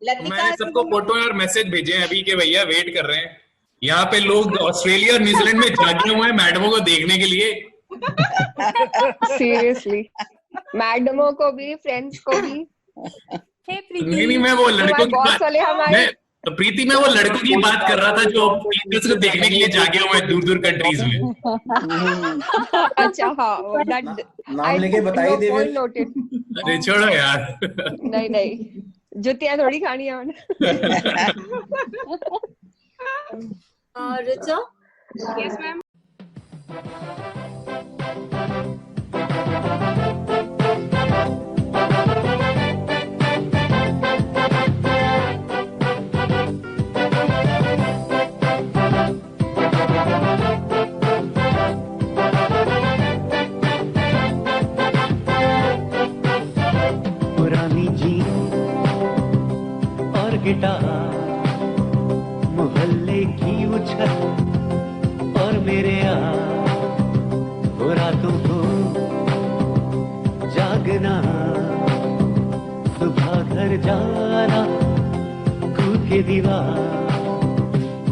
तो लतिका मैंने सबको तुम फोटो और मैसेज भेजे हैं अभी के भैया वेट कर रहे हैं। यहाँ पे लोग ऑस्ट्रेलिया और न्यूजीलैंड में जागे हुए हैं मैडमों को देखने के लिए। सीरियसली, मैडमों को भी, फ्रेंड्स को भी। हे नहीं नहीं, प्रीति। मैं वो लड़कों तुम्हारे की बॉस बात, वाले मैं हमारे तो प्रीति मैं वो लड़कों की बात कर रहा था जो टीचर्स को देखने के लिए जागे हुए हैं दूर दूर कंट्रीज में। अच्छा हाँ, दैट नाम लेके बताइए नो देवेश। Point noted. अरे छोड़ो यार। नहीं नहीं, जुतियां थोड़ी खानी है ऋचा। Yes ma'am. पुरानी जीन और गिटार, मोहल्ले की उछल और मेरे यार, वो रातों को जागना, सुबह घर जाना, कूद के दीवार,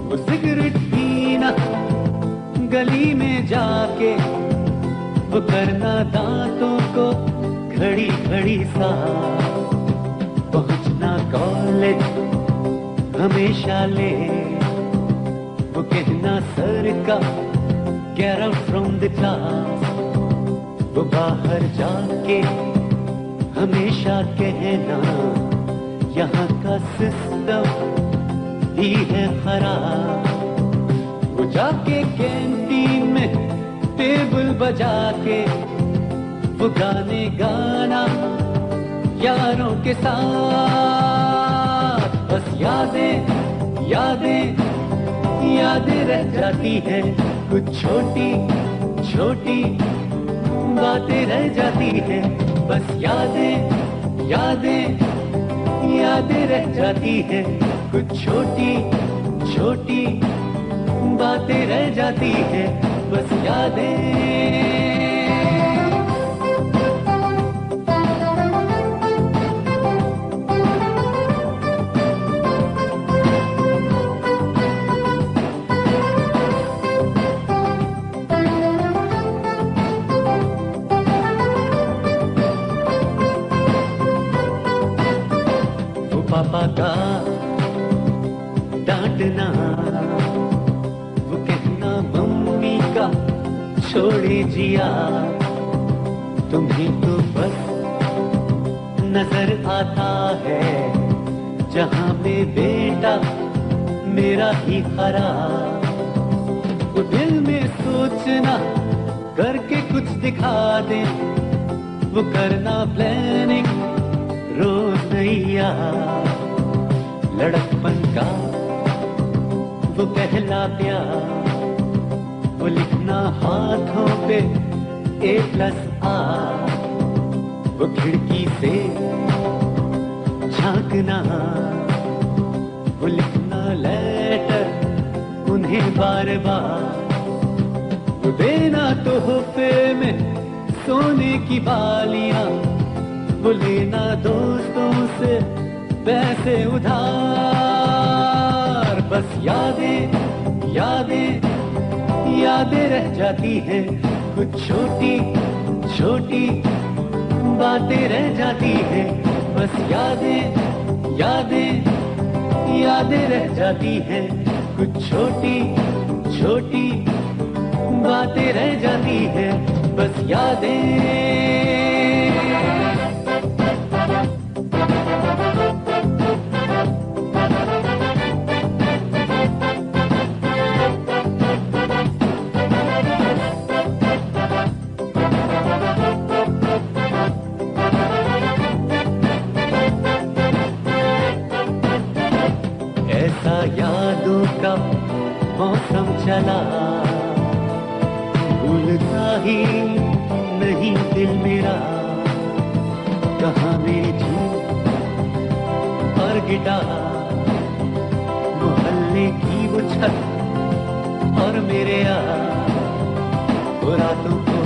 वो सिगरेट पीना, गली में जाके, वो करना दांतों को घड़ी घड़ी सा, पहुंचना कॉलेज हमेशा ले, वो कहना सर का get out from the class, वो बाहर जाके हमेशा कहना यहाँ का सिस्टम ही है खराब, वो जाके कैंटीन में टेबल बजा के वो गाने गाना यारों के साथ, बस यादें यादें यादें रह जाती हैं, कुछ छोटी छोटी बातें रह जाती हैं, बस यादें यादें यादें रह जाती हैं, कुछ छोटी छोटी बातें रह जाती हैं, बस यादें। पापा का डांटना, वो कहना मम्मी का छोड़े जिया, तुम्हें तो बस नजर आता है जहां में बेटा मेरा ही खराब, वो दिल में सोचना करके कुछ दिखा दे, वो करना प्लानिंग रोज नैया, लड़कपन का वो पहला प्यार, वो लिखना हाथों पे A+R, वो खिड़की से झांकना, वो लिखना लेटर उन्हें बार बार, वो देना तोहफे में सोने की बालियां, वो लेना दोस्तों से पैसे उधार, बस यादें यादें यादें रह जाती हैं, कुछ छोटी छोटी बातें रह जाती हैं, बस यादें यादें यादें रह जाती हैं, कुछ छोटी छोटी बातें रह जाती हैं, बस यादें। यादों का मौसम चला, भूलता ही नहीं दिल मेरा, कहाँ मेरी धूप और गिटार, मोहल्ले की वो छत और मेरे यार, वो रातों को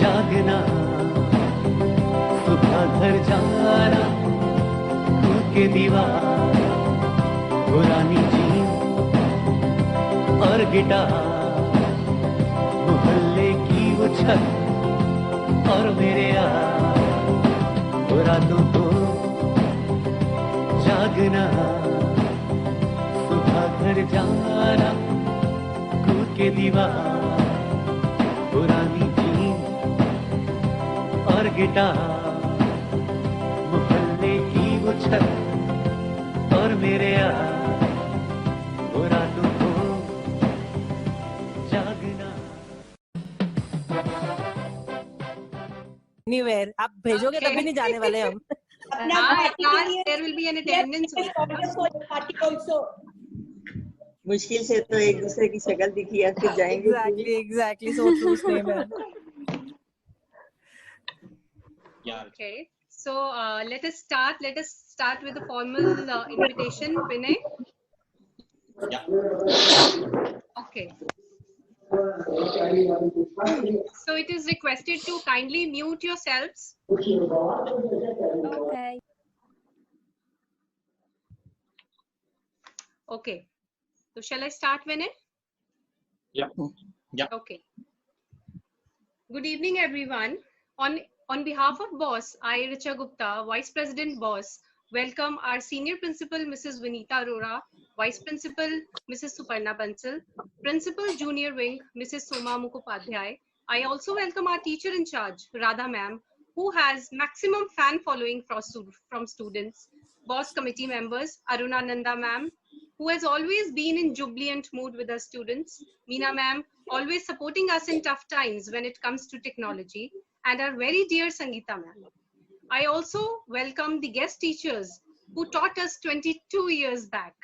जागना, सुबह घर जाना, के दीवार, पुरानी जीन और गिटार, मोहल्ले की वो छत और मेरे यार, वो रातों को जागना, सुबह घर जाना, कूद के दीवार, पुरानी जीन और गिटार, मोहल्ले की वो छत और मेरे यार, वो रातों को जागना। एनीवेयर आप भेजोगे Okay. तभी नहीं जाने वाले हम। At last there will be an attendance. मुश्किल से तो एक दूसरे की शक्ल दिखी है फिर जाएंगे। Exactly. So true statement. Okay. So let us start. Let us start with the formal invitation. Vinay. Okay. So it is requested to kindly mute yourselves. Okay. Okay. So shall I start, Vinay? Yeah. Okay. Good evening, everyone. On behalf of BOSS, I, Richa Gupta, Vice President BOSS, welcome our Senior Principal, Mrs. Vinita Arora, Vice Principal, Mrs. Suparna Bansal, Principal Junior Wing, Mrs. Soma Mukhopadhyay. I also welcome our teacher in charge, Radha Ma'am, who has maximum fan following from students, BOSS committee members, Aruna Nanda Ma'am, who has always been in jubilant mood with our students, Meena Ma'am, always supporting us in tough times when it comes to technology, and our very dear Sangeeta Ma'am. I also welcome the guest teachers who taught us 22 years back.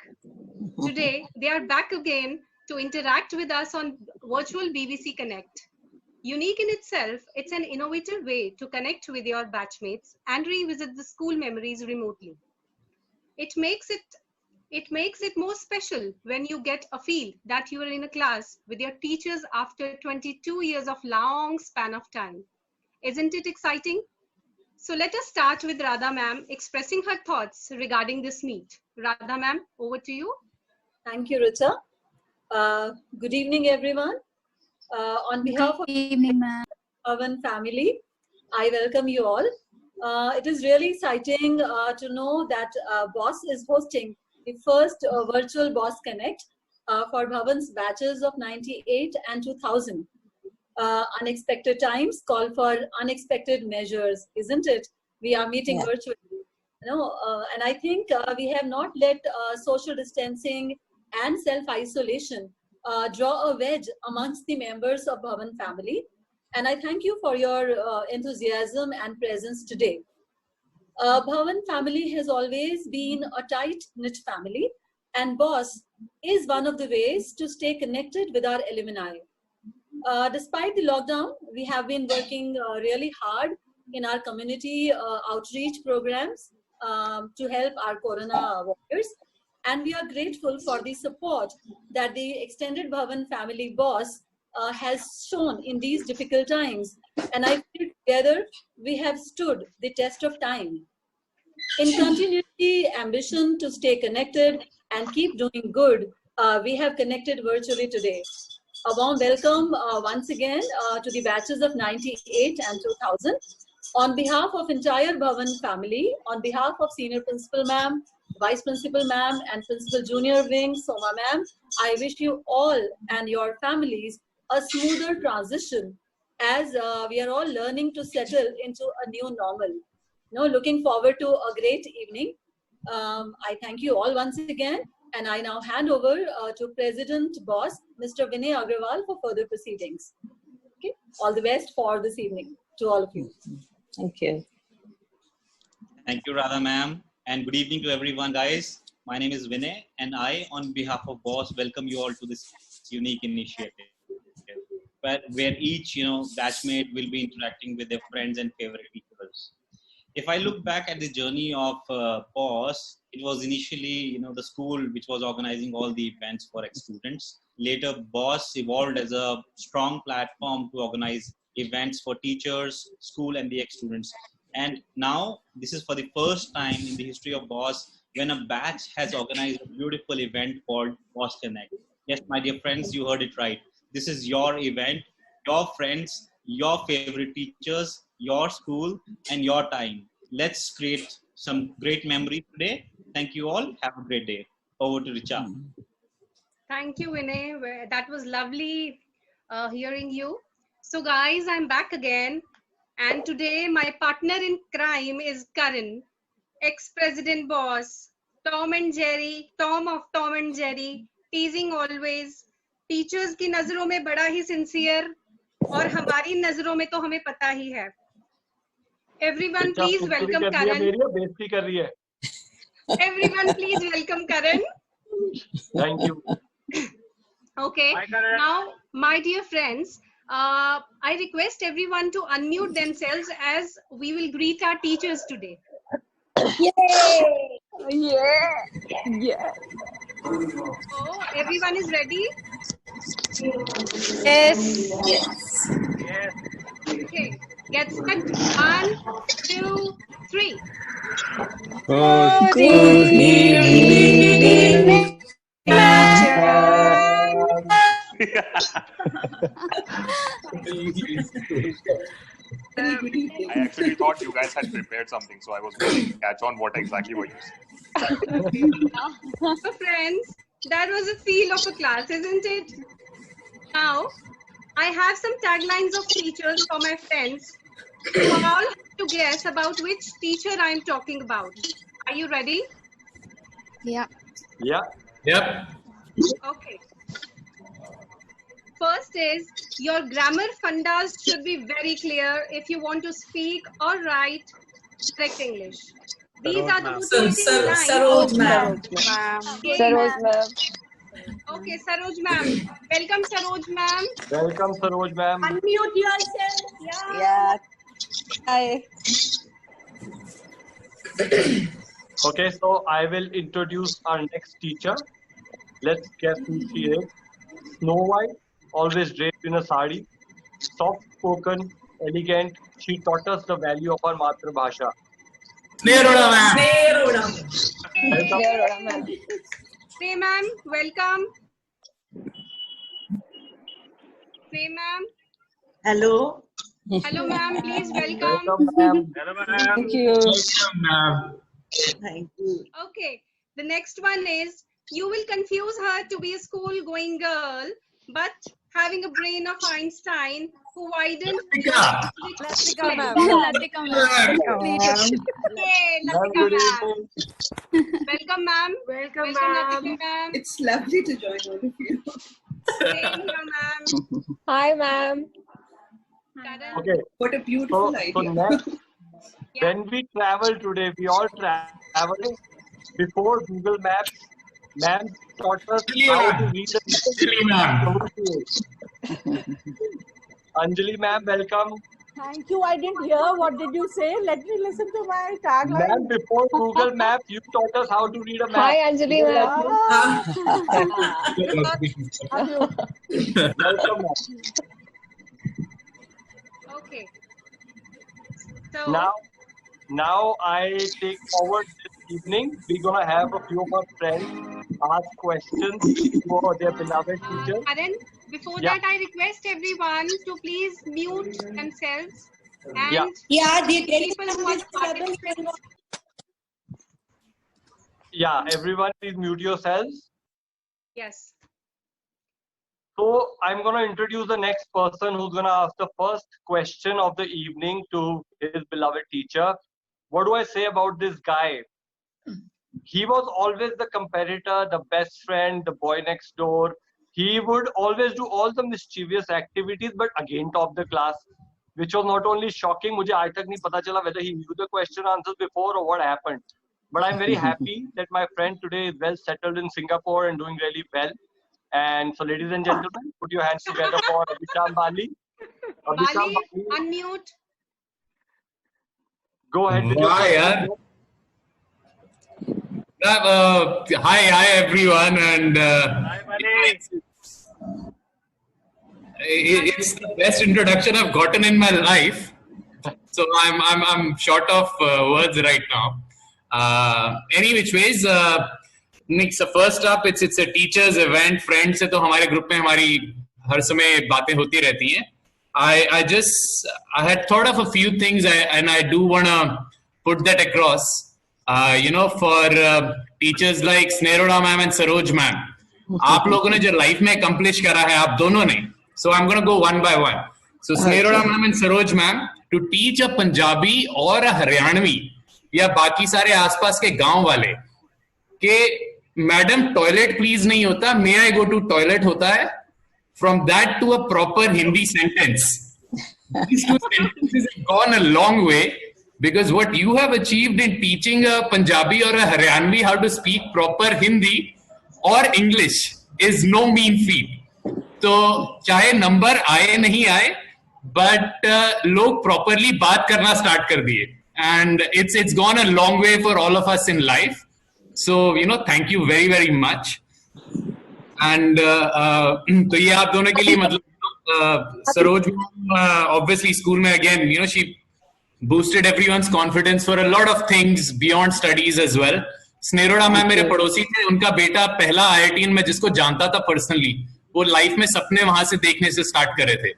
Today, they are back again to interact with us on virtual BBC Connect. Unique in itself, it's an innovative way to connect with your batchmates and revisit the school memories remotely. It makes it more special when you get a feel that you are in a class with your teachers after 22 years of long span of time. Isn't it exciting? So let us start with Radha Ma'am expressing her thoughts regarding this meet. Radha Ma'am, over to you. Thank you, Richa. Good evening, everyone. On behalf of the Bhavan family, I welcome you all. It is really exciting to know that BOSS is hosting the first virtual BOSS Connect for Bhavan's batches of 98 and 2000. Unexpected times call for unexpected measures, isn't it? We are meeting virtually. And I think we have not let social distancing and self-isolation draw a wedge amongst the members of Bhavan family. And I thank you for your enthusiasm and presence today. Bhavan family has always been a tight-knit family, and BOSS is one of the ways to stay connected with our alumni. Despite the lockdown, we have been working really hard in our community outreach programs to help our Corona warriors. And we are grateful for the support that the extended Bhavan family BOSS has shown in these difficult times. And I feel together we have stood the test of time. In continuity, ambition to stay connected and keep doing good, we have connected virtually today. A warm welcome once again to the batches of 98 and 2000. On behalf of entire Bhavan family, on behalf of Senior Principal Ma'am, Vice Principal Ma'am, and Principal Junior Wing, Soma Ma'am, I wish you all and your families a smoother transition as we are all learning to settle into a new normal. Looking forward to a great evening. I thank you all once again, and I now hand over to President BOSS, Mr. Vinay Agrawal, for further proceedings. Okay, all the best for this evening to all of you. Thank you. Thank you, Radha ma'am, and good evening to everyone, guys. My name is Vinay, and I, on behalf of BOSS, welcome you all to this unique initiative, where each batchmate will be interacting with their friends and favorite teachers. If I look back at the journey of BOSS, it was initially the school which was organizing all the events for ex-students. Later, BOSS evolved as a strong platform to organize events for teachers, school, and the ex-students. And now this is for the first time in the history of Boss when a batch has organized a beautiful event called Boss Connect. Yes, my dear friends, you heard it right. This is your event, your friends, your favorite teachers, your school, and your time. Let's create some great memories today. Thank you all. Have a great day. Over to Richa. Thank you, Vinay. That was lovely hearing you. So, guys, I'm back again. And today, my partner in crime is Karan, ex-president boss, Tom of Tom and Jerry, teasing always, teachers की नजरों में बड़ा ही sincere, और हमारी नजरों में तो हमें पता ही है. Everyone, please welcome Karan. बेइज्जती कर रही है. Everyone, please welcome Karan. Thank you. Okay. Now, my dear friends, I request everyone to unmute themselves as we will greet our teachers today. Yay! Yeah. So, everyone is ready? Yes. Okay. Get set. 1, 2, 3. Good evening, I actually thought you guys had prepared something, so I was going to catch on what exactly were you saying. So, friends, that was a feel of a class, isn't it? Now, I have some taglines of teachers for my friends. You all have to guess about which teacher I am talking about. Are you ready? Yeah. Yeah. Yep. Okay. First is, your grammar fundas should be very clear if you want to speak or write correct English. These are the motivating lines. Saroj ma'am. Saroj ma'am. Okay, Saroj ma'am. Welcome, Saroj ma'am. Welcome, Saroj ma'am. Unmute yourself. Yeah. Hi. Okay, so I will introduce our next teacher. Let's guess who she is. Snow White, always draped in a sari, soft-spoken, elegant. She taught us the value of our Matra Bhasha. Neeroda ma'am. Welcome. Say ma'am, welcome. Say ma'am. Hello. Hello ma'am, please welcome. Welcome, ma'am. Thank you. Welcome, ma'am. Thank you. Okay, the next one is, you will confuse her to be a school-going girl, but having a brain of Einstein who widened. Latika. Latika ma'am. Yay, Ma'am, Latika good ma'am. evening. Welcome ma'am. Welcome Latika ma'am. It's lovely to join all of you. Same here ma'am. Hi ma'am. Karan. Okay, What a beautiful so next, Yeah. when we travel today, we all travel before Google Maps. Ma'am taught us how to read the Anjali ma'am. Anjali ma'am, welcome. Thank you. I didn't hear. What did you say? Let me listen to my tagline. Ma'am, before Google Maps, you taught us how to read a map. Hi Anjali ma'am. Welcome, ma'am. Okay. So Now I take forward this evening. We're gonna have a few of our friends ask questions for their beloved teacher. Karan, before Yeah. that, I request everyone to please mute themselves and Yeah, the people who are participating. Yeah, everyone please mute yourselves. Yes. So I'm gonna introduce the next person who's gonna ask the first question of the evening to his beloved teacher. What do I say about this guy? He was always the competitor, the best friend, the boy next door. He would always do all the mischievous activities, but again top the class, which was not only shocking. मुझे आज तक नहीं पता चला whether he knew the question answers before or what happened. But I'm very happy that my friend today is well settled in Singapore and doing really well. And so, ladies and gentlemen, put your hands together for Abhisham Bali. Abhisham Bali, unmute. Go ahead with your Why, question. Hi everyone, and it's the best introduction I've gotten in my life. So I'm short of words right now. Any which ways, Nick, so first up, it's a teachers event. Friends से तो हमारे group में हमारी हर समय बातें होती रहती हैं. I had thought of a few things, and I do wanna put that across. For teachers like Sneroda ma'am and Saroj ma'am, आप लोगों ने जो लाइफ में accomplish करा है, आप दोनों ने. So I'm gonna go one by one. So Sneroda ma'am and Saroj ma'am, to teach a Punjabi or a Haryanvi या बाकी सारे आसपास के गांव वाले कि मैडम टॉयलेट प्लीज नहीं होता, मे आई गो टू टॉयलेट होता है, from that to a proper Hindi sentence. These two sentences have gone a long way, because what you have achieved in teaching a Punjabi or a Haryanvi how to speak proper Hindi or English is no mean feat. तो चाहे number आए नहीं आए, but लोग properly बात करना start कर दिए, and it's gone a long way for all of us in life. So thank you very very much. And तो ये आप दोनों के लिए मतलब सरोज obviously school में again she boosted everyone's confidence for a lot of things beyond studies as well. स्नेरोडा ma'am मेरे पड़ोसी थे, उनका बेटा पहला IIT में जिसको जानता था पर्सनली, वो लाइफ में सपने वहां से देखने से स्टार्ट करे थे.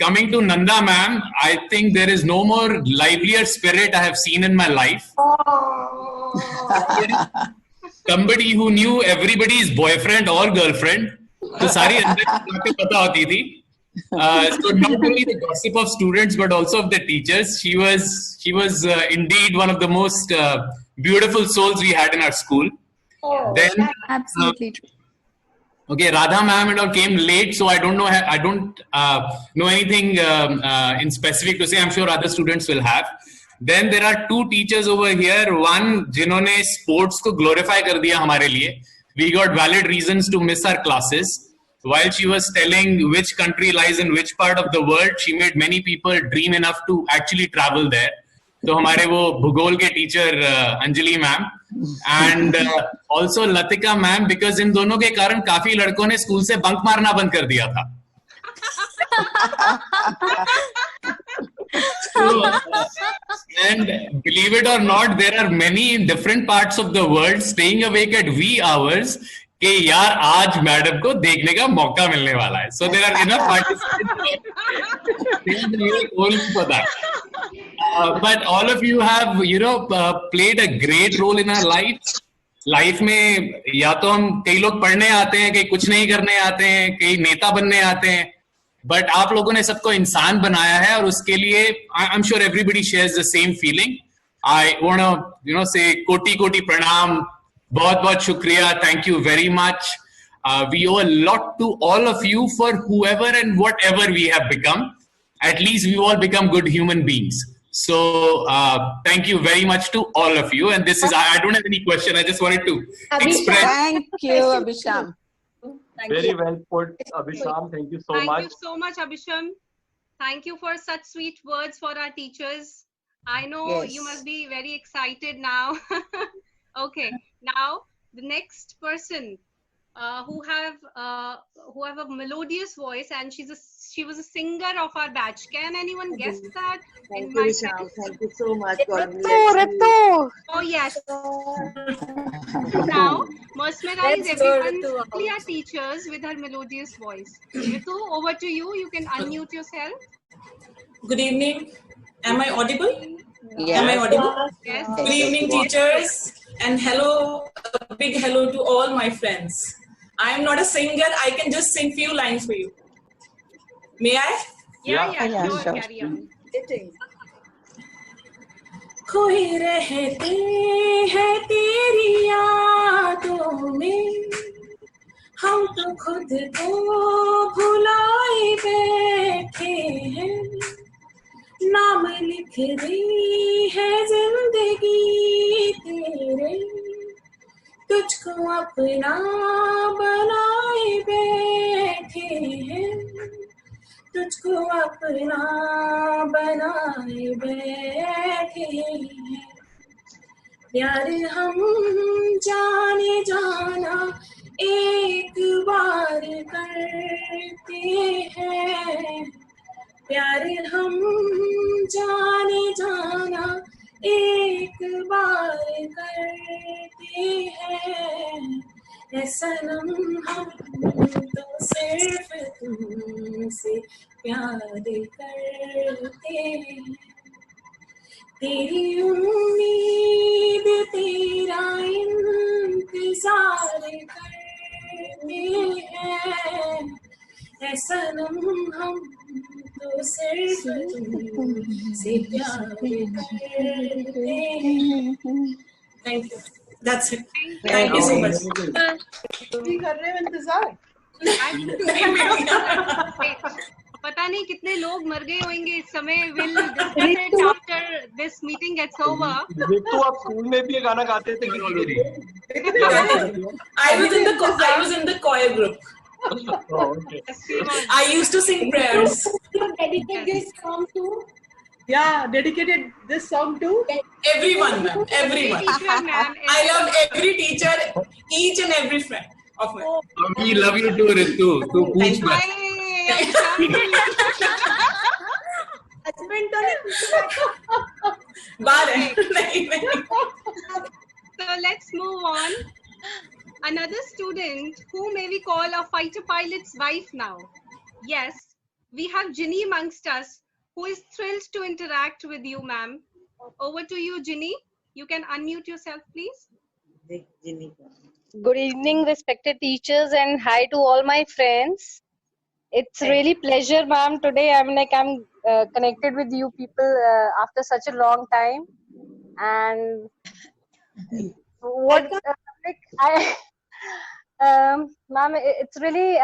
Coming to Nanda ma'am, I think there is no more livelier spirit I have seen in my life. Somebody who knew everybody's boyfriend or girlfriend, तो सारी अंदर की पता होती थी. So not only the gossip of students but also of the teachers. She was indeed one of the most beautiful souls we had in our school. Then absolutely true. Okay, Radha ma'am and all came late, so I don't know anything in specific to say. I'm sure other students will have. Then there are two teachers over here. One जिन्होंने sports को glorify कर दिया हमारे लिए. We got valid reasons to miss our classes. While she was telling which country lies in which part of the world, she made many people dream enough to actually travel there. तो हमारे वो भूगोल के teacher Anjali ma'am and also Latika ma'am, because in दोनों के कारण काफी लड़कों ने स्कूल से बंक मारना बंद कर दिया था. And believe it or not, there are many in different parts of the world staying awake at wee hours कि यार आज मैडम को देखने का मौका मिलने वाला है. So there are enough participants for that. But all of you have played a great role in our life. Life में या तो हम कई लोग पढ़ने आते हैं, कई कुछ नहीं करने आते हैं, कई नेता बनने आते हैं, बट आप लोगों ने सबको इंसान बनाया है, और उसके लिए I am sure everybody shares the same feeling. I want to say कोटि कोटि प्रणाम, बहुत बहुत शुक्रिया, thank you very much. We owe a lot to all of you for whoever and whatever we have become. At least we've all become good human beings. So thank you very much to all of you. And this is, I don't have any question. I just wanted to express. Thank you, Abhisham. Very well put, Abhisham. Thank you so much. Thank you so much, Abhisham. Thank you for such sweet words for our teachers. I know you must be very excited now. Okay, now the next person who have a melodious voice, and she was a singer of our batch. Can anyone guess that? Thank you, Sham. Thank you so much. God bless you. Oh yes. Now mesmerize everyone, especially our teachers, with her melodious voice. Ritu, over to you. You can unmute yourself. Good evening. Am I audible? Yes. Am I audible? Yes. Good evening, teachers, and hello, a big hello to all my friends. I am not a singer. I can just sing few lines for you. May I? Yeah, sure. Carry on. खोए रहते हैं तेरी यादों में, हम तो खुद को भुलाए बैठे हैं. नाम लिख रही है जिंदगी तेरे, तुझको अपना बनाए बैठे हैं, तुझको अपना बनाए बैठे हैं. प्यार हम जाने जाना एक बार करते हैं, प्यारे हम जाने जाना एक बार करते हैं, ऐ सनम हम तो सिर्फ तुमसे प्यार करते हैं। तेरी उम्मीद तेरा इंतजार करते हैं, ऐ सनम हम तो सिर्फ तुमसे प्यार करते हैं। Thank you. That's it. Thank you so much. भी कर रहे हो इंतजार? पता नहीं कितने लोग मर गए होंगे इस समय. We'll discuss it after this meeting gets over. Ritu, आप स्कूल में भी ये गाना गाते थे कि नहीं? I was in the choir group. Oh, okay. I used to sing prayers. Dedicate this song to? Yeah, dedicated this song to? Everyone, ma'am. Everyone. Teacher, ma'am. I loved every teacher, each and every friend of mine. We love you too, Ritu. तू पूछ मत. Husband तो नहीं. बाहर है. So let's move on. Another student who may we call a fighter pilot's wife now. Yes, we have Ginny amongst us, who is thrilled to interact with you, ma'am. Over to you, Ginny. You can unmute yourself, please. Good evening, respected teachers, and hi to all my friends. It's really pleasure, ma'am. Today I'm connected with you people after such a long time, and what ma'am, it's really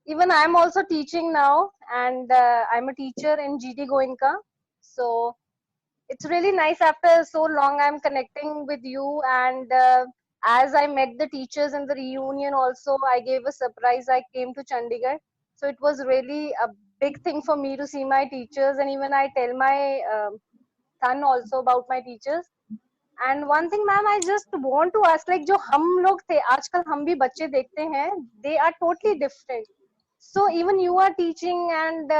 even I'm also teaching now, and I'm a teacher in GD Goenka. So it's really nice after so long I'm connecting with you, and as I met the teachers in the reunion also, I gave a surprise. I came to Chandigarh, so it was really a big thing for me to see my teachers, and even I tell my son also about my teachers. And one thing, ma'am, I just want to ask, like जो हम लोग थे, आजकल हम भी बच्चे देखते हैं, they are totally different. So even you are teaching, and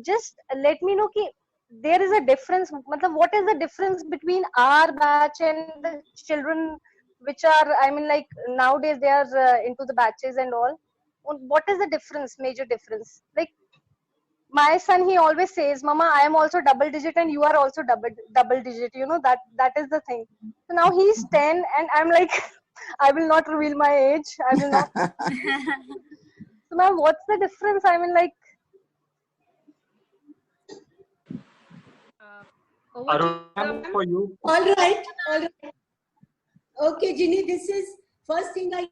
just let me know कि there is a difference. मतलब what is the difference between our batch and the children which are, I mean, like nowadays they are into the batches and all. What is the difference, major difference? Like my son, he always says, Mama, I am also double digit and you are also double digit. You know, that is the thing. So now he's 10 and I'm like, I will not reveal my age. I will not. So ma'am, what's the difference? I mean, like. Arun, for you. All right. Okay, Ginny, this is first thing I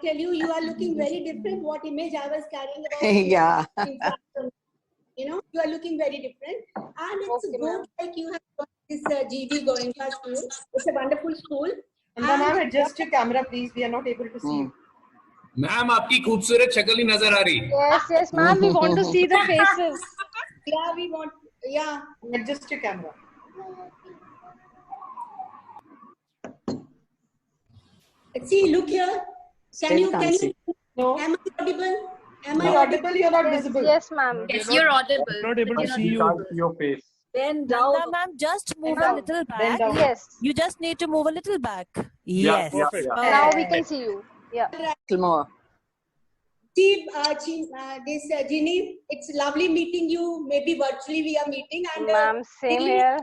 tell you, you are looking very different. What image I was carrying about. Yeah. You know, you are looking very different. And it's good, like you have got this GD Goenka school. It's a wonderful school. And ma'am, adjust your camera, please. We are not able to see you. Ma'am, आपकी खूबसूरत शक्ल ही नजर आ रही. Yes, ma'am. We want to see the faces. Yeah, we want. Yeah. Adjust your camera. See, look here. Can you? No. Am I audible? Am I audible? You're not visible. Yes, ma'am. Yes, you're audible. Not able to see you. Can't see your face. Bend down. Ma'am, just move a little back. Yes. You just need to move a little back. Yeah, Yes. yeah. Now we can see you. Yeah. More. See, this Ginny, it's lovely meeting you. Maybe virtually we are meeting. And ma'am, same here.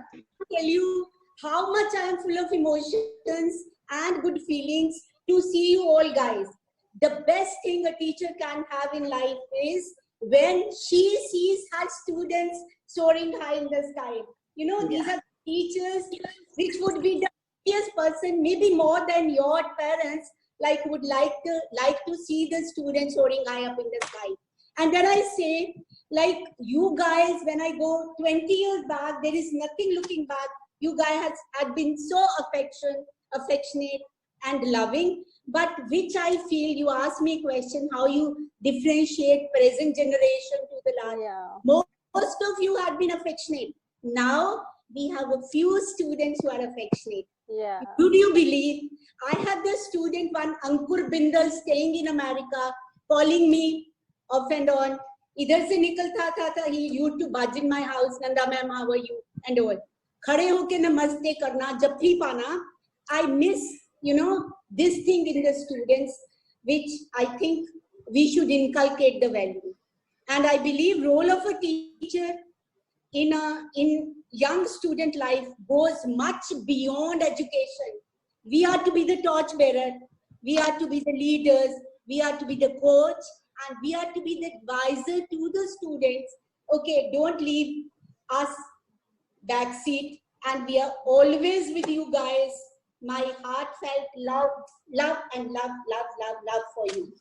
Tell you how much I am full of emotions and good feelings to see you all guys. The best thing a teacher can have in life is when she sees her students soaring high in the sky. You know, these are teachers which would be the happiest person, maybe more than your parents, like would like to see the students soaring high up in the sky. And then I say, like you guys, when I go 20 years back, there is nothing looking back. You guys had been so affectionate and loving, but which I feel, you asked me a question, how you differentiate present generation to the last. Yeah. Most of you had been affectionate. Now we have a few students who are affectionate. Yeah. Would you believe? I have the student, one Ankur Bindal, staying in America, calling me off and on, इधर से निकलता था he used to budge in my house, Nanda ma'am, how are you, and all. खड़े होके नमस्ते करना, जप्फी पाना. I miss, this thing in the students, which I think we should inculcate the value. And I believe role of a teacher in young student life goes much beyond education. We are to be the torch bearer, we are to be the leaders, we are to be the coach, and we are to be the advisor to the students. Okay, don't leave us backseat, and we are always with you guys. My heartfelt love for you.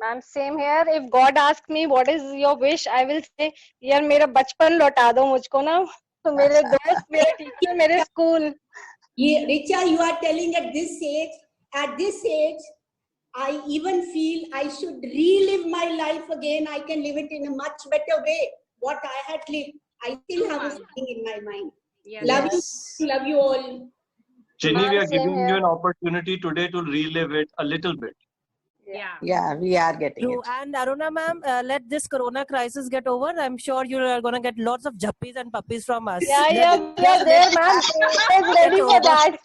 Ma'am, same here. If God asks me what is your wish, I will say, यार मेरा बचपन लौटा दो मुझको ना, तो मेरे दोस्त, मेरे टीचर, मेरे school. Yeah, Richa, you are telling at this age, I even feel I should relive my life again. I can live it in a much better way. What I had lived, I still have a thing in my mind. Yes. Love you all. Ginny, we are giving you an opportunity today to relive it a little bit. Yeah, we are getting True. it. And Aruna ma'am, let this corona crisis get over. I'm sure you are going to get lots of jappies and puppies from us. Yeah, we are there, ma'am. We're ready for that.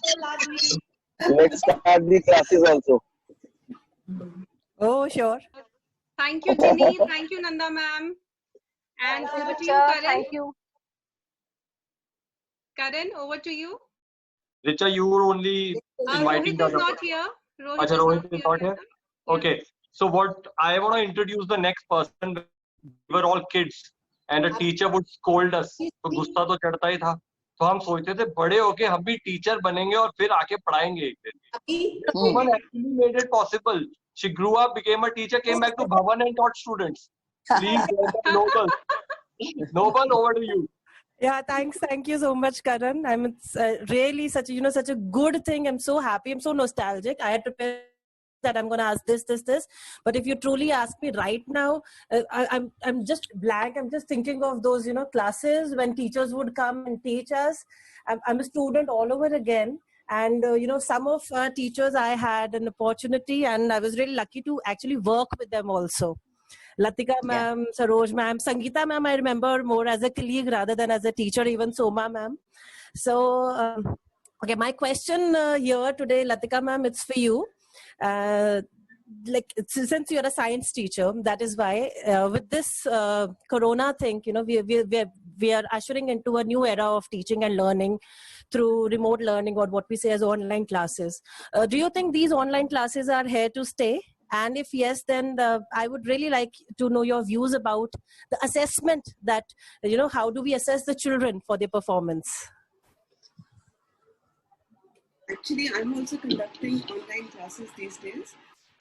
Let's start the classes also. Oh, sure. Thank you, Ginny. Thank you, Nanda ma'am. And over to you, Karan. Thank you. Karan, over to you. Richa, you were only inviting Rohit is not here. Acha, Rohit is not here. Okay, so what I want to introduce the next person. We were all kids, and a teacher would scold us. तो गुस्सा तो चढ़ता ही था. तो हम सोचते थे बड़े होके हम भी टीचर बनेंगे और फिर आके पढ़ाएंगे एक दिन. Bhavan actually made it possible. She grew up, became a teacher, came back to Bhavan and taught students. Please welcome Noble. Noble, over to you. Yeah, thanks. Thank you so much, Karan. It's really such a good thing. I'm so happy. I'm so nostalgic. I had prepared that I'm going to ask this. But if you truly ask me right now, I'm just blank. I'm just thinking of those, classes when teachers would come and teach us. I'm a student all over again. And, some of our teachers, I had an opportunity and I was really lucky to actually work with them also. Latika ma'am, Saroj ma'am, Sangeeta ma'am, I remember more as a colleague rather than as a teacher, even Soma ma'am. So, okay, my question here today, Latika ma'am, it's for you. Since you're a science teacher, that is why with this corona thing, we are ushering into a new era of teaching and learning through remote learning, or what we say as online classes. Do you think these online classes are here to stay? And if yes, then I would really like to know your views about the assessment that, how do we assess the children for their performance? Actually, I'm also conducting online classes these days,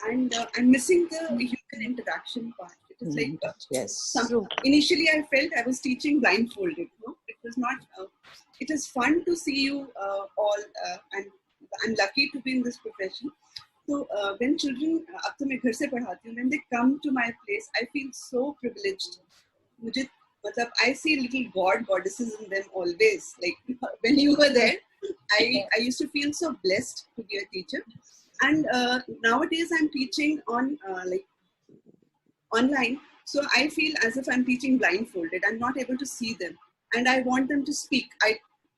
and I'm missing the human interaction part. It is like initially I felt I was teaching blindfolded. No, it was not. It is fun to see you all, and I'm lucky to be in this profession. So when children, अब तो मैं घर से पढ़ाती हूँ, when they come to my place, I feel so privileged. I see little goddesses in them always. Like when you were there, I used to feel so blessed to be a teacher. And nowadays I'm teaching on online. So I feel as if I'm teaching blindfolded. I'm not able to see them. And I want them to speak. I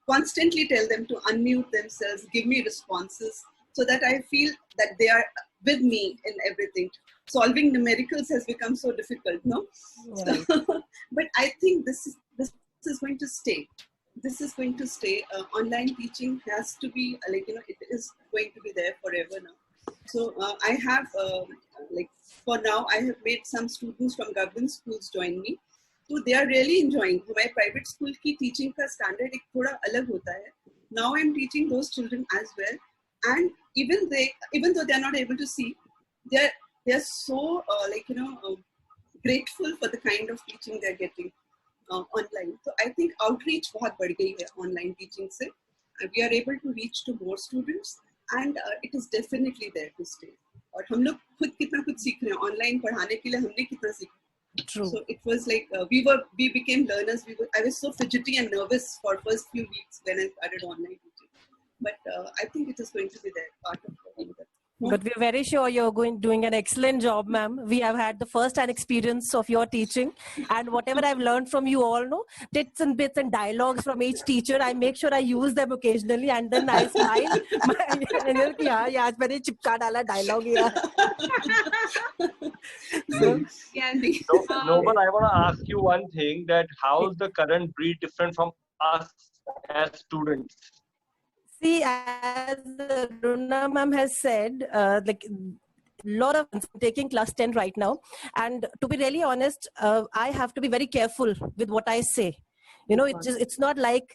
constantly tell them to unmute themselves, give me responses, so that I feel that they are with me in everything. Solving numericals has become so difficult, no? Right. So, but I think this is going to stay. This is going to stay. Online teaching has to be, it is going to be there forever now. So I have, for now, I have made some students from government schools join me. So they are really enjoying. My private school ki teaching ka standard ek thoda alag hota hai. Now I'm teaching those children as well. And even though they are not able to see, they are so grateful for the kind of teaching they're getting online. So I think outreach बहुत बढ़ गई है online teaching से. We are able to reach to more students, and it is definitely there to stay. और हम लोग खुद कितना कुछ सीख रहे हैं online पढ़ाने के लिए हमने कितना सीखा. True. So it was like we became learners. I was so fidgety and nervous for first few weeks when I started online teaching. But I think it is going to be there, part of that. But we're very sure you're doing an excellent job, ma'am. We have had the first-hand experience of your teaching, and whatever I've learned from you all, bits and dialogues from each teacher, I make sure I use them occasionally, and then I smile. आज मैंने चिपका डाला dialogue यार. Noble, I want to ask you one thing: that how is the current breed different from us as students? See, as Runa ma'am has said, lot of taking class 10 right now, and to be really honest, I have to be very careful with what I say. It's not like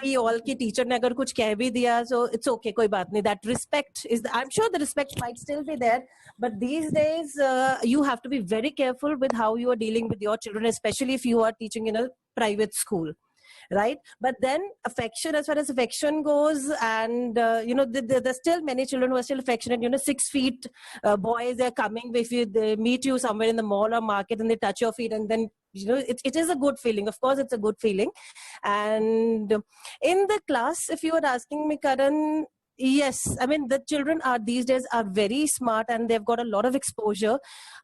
we all ki teacher ne agar kuch keh bhi diya, so it's okay, koi baat nahi. That respect I'm sure the respect might still be there, but these days you have to be very careful with how you are dealing with your children, especially if you are teaching in a private school. Right, but then affection, as far as affection goes, and there's still many children who are still affectionate. 6 feet boys are coming if they meet you somewhere in the mall or market and they touch your feet, and then it is a good feeling. Of course, it's a good feeling. And in the class, if you were asking me, Karan, yes, I mean the children these days are very smart and they've got a lot of exposure.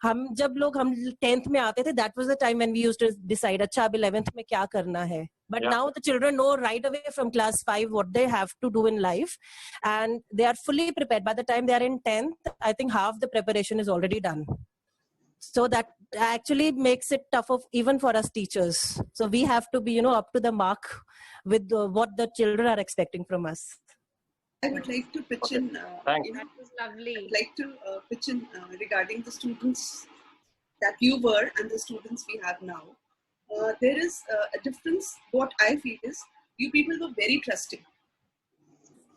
जब हम 10th में आते थे, that was the time when we used to decide अच्छा अब 11th में क्या करना है. But now the children know right away from class 5 what they have to do in life, and they are fully prepared. By the time they are in 10th, I think half the preparation is already done. So that actually makes it tough even for us teachers. So we have to be up to the mark with what the children are expecting from us. I would like to pitch in. That was lovely. I'd like to pitch in regarding the students that you were and the students we have now. There is a difference. What I feel is you people were very trusting.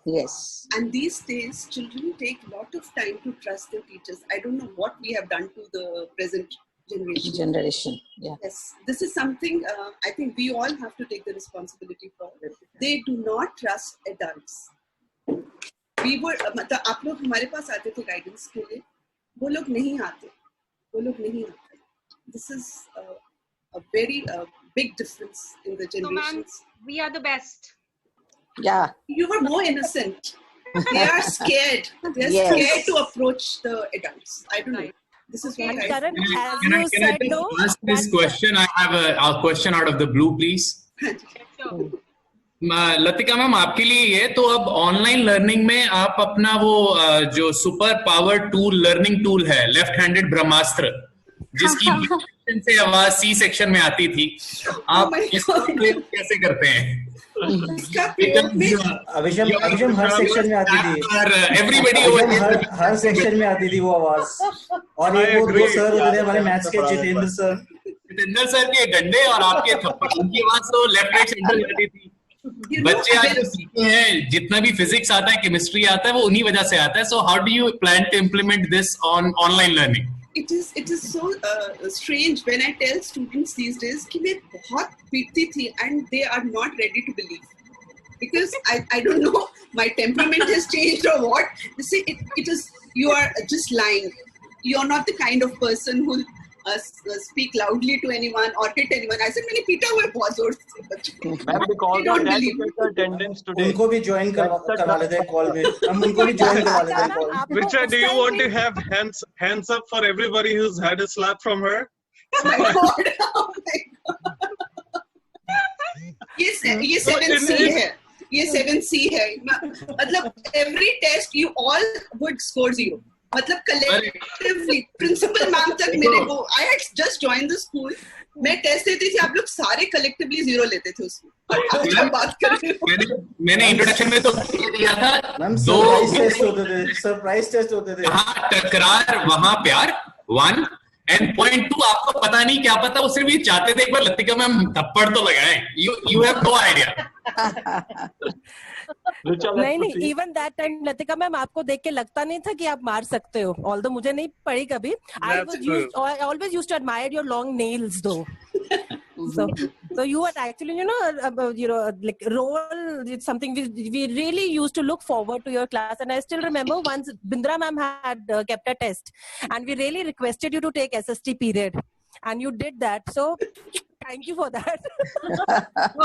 Yes. And these days, children take a lot of time to trust their teachers. I don't know what we have done to the present generation. Yeah. Yes. This is something I think we all have to take the responsibility for. They do not trust adults. We were, मतलब आप लोग हमारे पास आते थे guidance के लिए, वो लोग नहीं आते. This is a very big difference in the generations. So, we are the best. Yeah. You were more innocent. They are scared. They are scared to approach the adults. I don't know. This is what I Karan, as Can I you said, ask this question? I have a question out of the blue, please. Latika ma'am, आपके लिए ये तो अब online learning में आप अपना वो जो super power tool learning tool है लेफ्ट हैंडेड ब्रह्मास्त्र, जिसकी से आवाज सी सेक्शन में आती थी, आप कैसे करते हैं? अभिषम हर सेक्शन में आती थी, एवरीबॉडी हर सेक्शन में आती थी वो आवाज. और ये वो दो सर होते थे हमारे मैथ्स के, जितेंद्र सर के डंडे और आपके थप्पड़, उनकी आवाज तो लेफ्ट राइट सेंटर में आती थी. बच्चे आज जो सीखते हैं, जितना भी फिजिक्स आता है, केमिस्ट्री आता है, वो उन्हीं वजह से आता है. So how do you plan to implement this on online learning? It is so strange when I tell students these days कि मैं बहुत पीटती थी and they are not ready to believe, because I don't know, my temperament has changed or what. They say it is, you are just lying. You are not the kind of person who speak loudly to anyone or hit anyone. I said मैंने पीटा हुआ है बहुत जोर से बच्चों. Ma'am, because of that attendance today. उनको भी ज्वाइन करवा लेते हैं कॉल में. हम उनको भी ज्वाइन करवा लेते हैं call. Richa, do you want to have hands up for everybody who's had a slap from her? Oh my God! Oh my God! ये 7C है. ये 7C है. मतलब every test you all would score 0. मतलब collectively principal ma'am तक मेरे को, I had just joined the school, मैं टेस्ट देती थी, आप लोग सारे collectively 0 लेते थे उसमें. अब बात करें, मैंने इंट्रोडक्शन में तो दिया था, मैम सरप्राइज टेस्ट होते थे. हाँ, टकरार वहाँ प्यार 1 and point 2 आपको पता नहीं क्या पता, वो सिर्फ ये चाहते थे एक बार लतिका मैम थप्पड़ तो लगाएं. You have no idea. नहीं, even that time Latika ma'am आपको देख के लगता नहीं था कि आप मार सकते हो, ऑल्दो मुझे नहीं पड़ी कभी. I always used to admire your long nails though. So you were actually, like role, it's something we really used to look forward to your class. And I still remember once Bindra ma'am had kept a test and we really requested you to take SST period. And you did that. So thank you for that.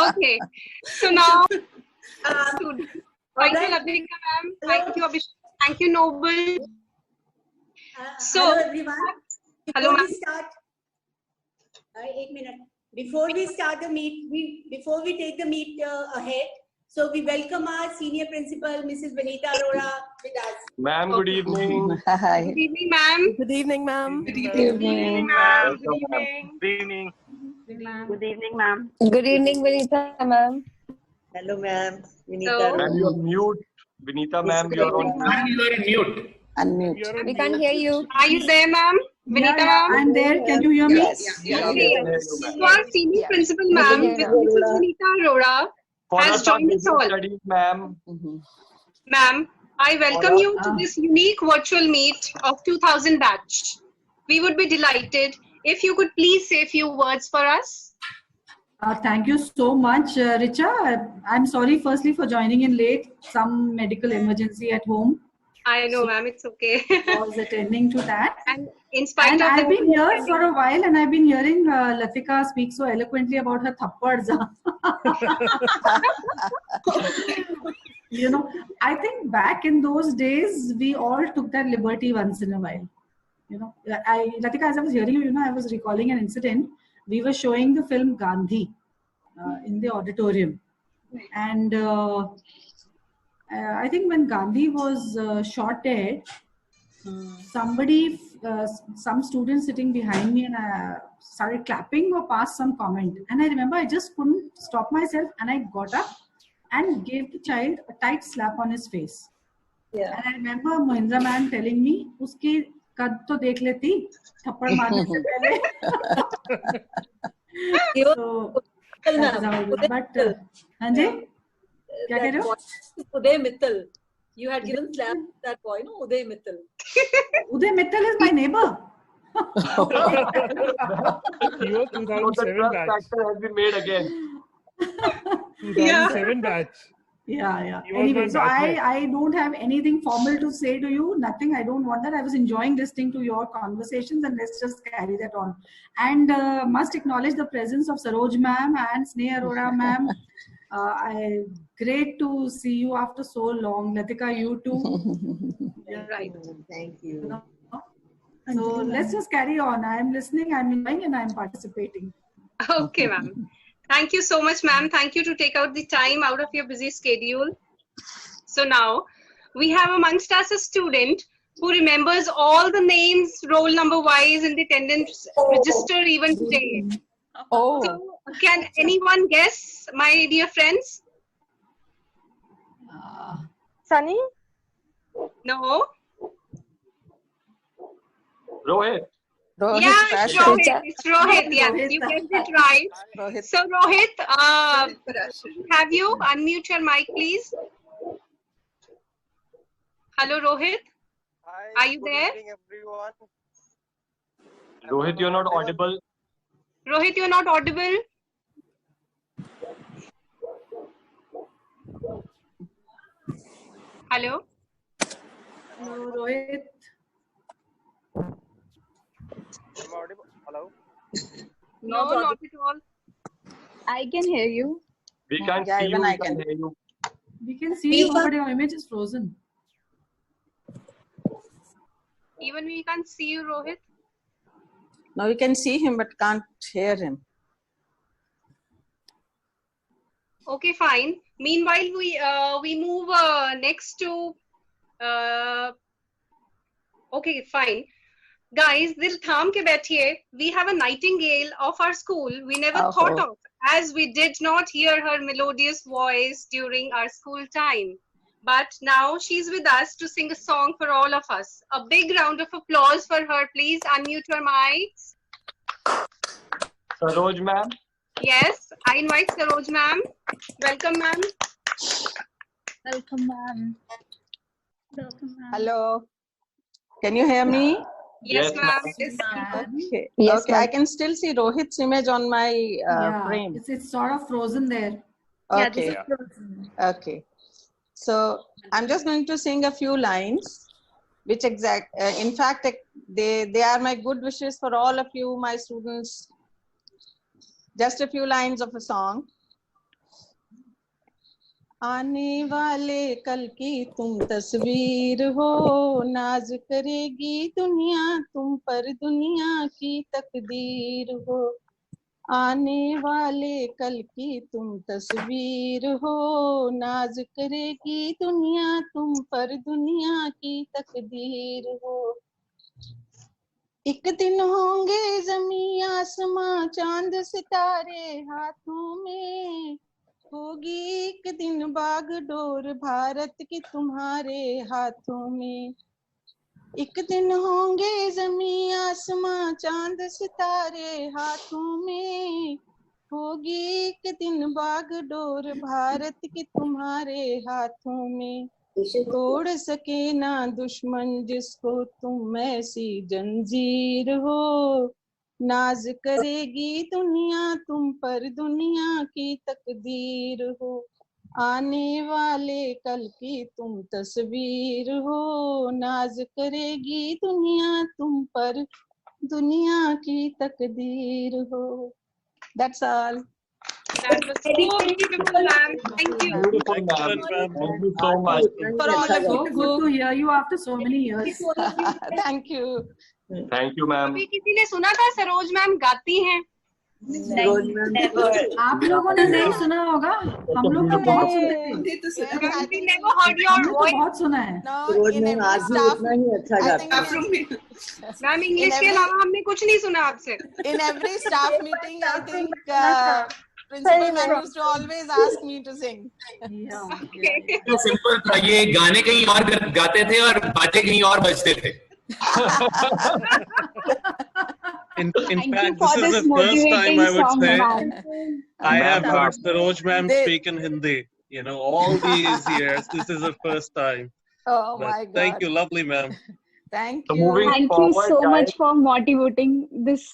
Okay. So now, thank you Latika ma'am. Thank you Abhishek. Thank you Noble. So, hello everyone. Hello, Before ma'am. we start, 1 minute. Before we start the meet, before we take the meet ahead, so we welcome our senior principal, Mrs. Vinita Arora, with us. Ma'am, good evening. Good evening, ma'am. Good evening, ma'am. Good evening, ma'am. Good evening. Good evening. Good evening, ma'am. Good evening, Vinita, ma'am. Hello, ma'am. Vinita. So- Ma'am, you're mute. Vinita, ma'am, you're on mute. Ma'am, you are in mute. Unmute. We can't hear you. Are you there, ma'am? Vinita, ma'am? I'm there. Can you hear me? Yes. So our senior principal, ma'am, with Mrs. Vinita Arora, For has us, our joined us business all. studies, ma'am. Ma'am, I welcome you to this unique virtual meet of 2000 batch. We would be delighted if you could please say a few words for us. Thank you so much, Richa. I'm sorry, firstly, for joining in late. Some medical emergency at home. I know, ma'am, it's okay. I was attending to that. And in spite And of I've the been here for a while, and I've been hearing Latika speak so eloquently about her thappads. You know, I think back in those days, we all took that liberty once in a while. You know, Latika, as I was hearing you, I was recalling an incident. We were showing the film Gandhi in the auditorium, and I think when Gandhi was shot dead, somebody, some student sitting behind me, and started clapping or passed some comment. And I remember I just couldn't stop myself, and I got up and gave the child a tight slap on his face. Yeah. And I remember Mahindra man telling me, "Uski kad to dekh leti, thappad marne se pehle." So, that is how it was. But, Hanji? Kya keh rahe ho? Uday Mittal. You had given slap that boy, no? Uday Mittal. Uday Mittal is my neighbor. You were 2007 batch. Factor has been made again. 2007 batch. Yeah. He was Anyway, my so batchmate. I don't have anything formal to say to you. Nothing. I don't want that. I was enjoying listening to your conversations, and let's just carry that on. And must acknowledge the presence of Saroj ma'am and Sneha Arora ma'am. Great to see you after so long. Latika, you too. Right. Thank you. So let's just carry on. I'm listening, I'm enjoying, and I'm participating. Okay, ma'am. Thank you so much, ma'am. Thank you to take out the time out of your busy schedule. So now we have amongst us a student who remembers all the names roll number wise in the attendance register even today. Oh. So can anyone guess, my dear friends? Sunny? No? Rohit. Yeah, it's Rohit. It's Rohit. Yeah, you guessed it right. So Rohit, have you unmute your mic, please? Hello, Rohit. Are you there? Rohit, you're not audible. Rohit, you're not audible. Hello. No, Rohit. Hello. No, not at all. I can hear you. We can't Yeah, see even you. I We can hear you. We can see you, but your image is frozen. Even we can't see you, Rohit. No, we can see him but can't hear him. Okay, fine. Meanwhile, we move next to. Okay, fine. Guys, dil tham ke baithiye. We have a nightingale of our school we never thought of, as we did not hear her melodious voice during our school time. But now she's with us to sing a song for all of us. A big round of applause for her, please. Unmute your mics. Saroj ma'am. Yes, I invite Saroj ma'am. Welcome, ma'am. Welcome, ma'am. Hello. Can you hear me? Yes, ma'am. Okay. Yes, okay. ma'am. I can still see Rohit's image on my frame. It's sort of frozen there. Okay. Okay. So I'm just going to sing a few lines, which in fact, they are my good wishes for all of you, my students. Just a few lines of a song. आने वाले कल की तुम तस्वीर हो, नाज करेगी दुनिया तुम पर, दुनिया की तकदीर हो। आने वाले कल की तुम तस्वीर हो, नाज करेगी दुनिया तुम पर, दुनिया की तकदीर हो। एक दिन होंगे जमीन आसमां चांद सितारे हाथों में, होगी एक दिन बागडोर भारत की तुम्हारे हाथों में। एक दिन होंगे जमीन आसमां चांद सितारे हाथों में, होगी एक दिन बागडोर भारत की तुम्हारे हाथों में। तोड़ सके ना दुश्मन जिसको तुम ऐसी जंजीर हो, नाज करेगी दुनिया तुम पर, दुनिया की तकदीर हो। आने वाले कल की तुम तस्वीर हो, नाज करेगी दुनिया तुम पर, दुनिया की तकदीर हो। That's all. That was so beautiful, ma'am. Thank you. Beautiful, ma'am. Thank you so much. For all of So you. good to hear you after so many years. Thank you. Thank you, ma'am. अभी किसी ने सुना था Saroj ma'am गाती हैं? आप लोगों ने नहीं सुना होगा, हम लोग तो बहुत सुनते थे। Never heard your हमने तो voice. बहुत सुना है। रोज में आज भी उतना ही अच्छा गाता है। मैम इंग्लिश के अलावा हमने कुछ नहीं सुना आपसे। In every staff meeting, I think principal ma'am used to always ask me to sing. तो सिंपल था, ये गाने कहीं और गाते थे और बातें कहीं और बजते थे। In fact, this is the first time I would say I have heard Saroj ma'am speak in Hindi. You know, all these years, this is the first time. Oh But my God. thank you, lovely ma'am. Thank So you. moving Thank you forward, so guys. much for motivating this,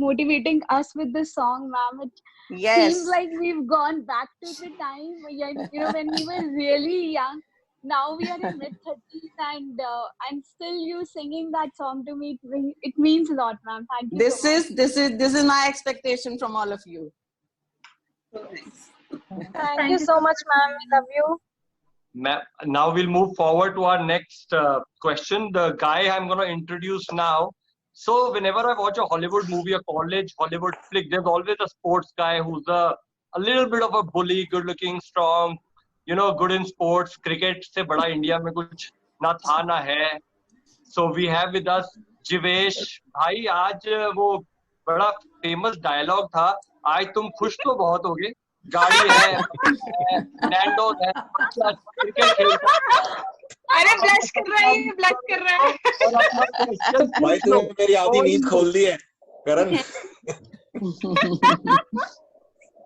motivating us with this song, ma'am. It Yes. seems like we've gone back to the time, when we were really young. Now we are in mid-30s, and still you singing that song to me. It means a lot, ma'am. Thank you. This is my expectation from all of you. Thank you so much, ma'am. We love you. Now we'll move forward to our next question. The guy I'm going to introduce now. So whenever I watch a Hollywood movie, a college Hollywood flick, there's always a sports guy who's a little bit of a bully, good looking, strong, good in sports. Cricket से बड़ा India में कुछ ना था ना है. So we have with us Jivesh भाई. आज वो बड़ा फेमस डायलॉग था, आज तुम खुश तो बहुत होगे, गाड़ी है, नैंडोज है, क्रिकेट खेलता है. अरे ब्लश कर रहा है, ब्लश कर रहा है। भाई तूने मेरी आधी नींद खोल दी है करण।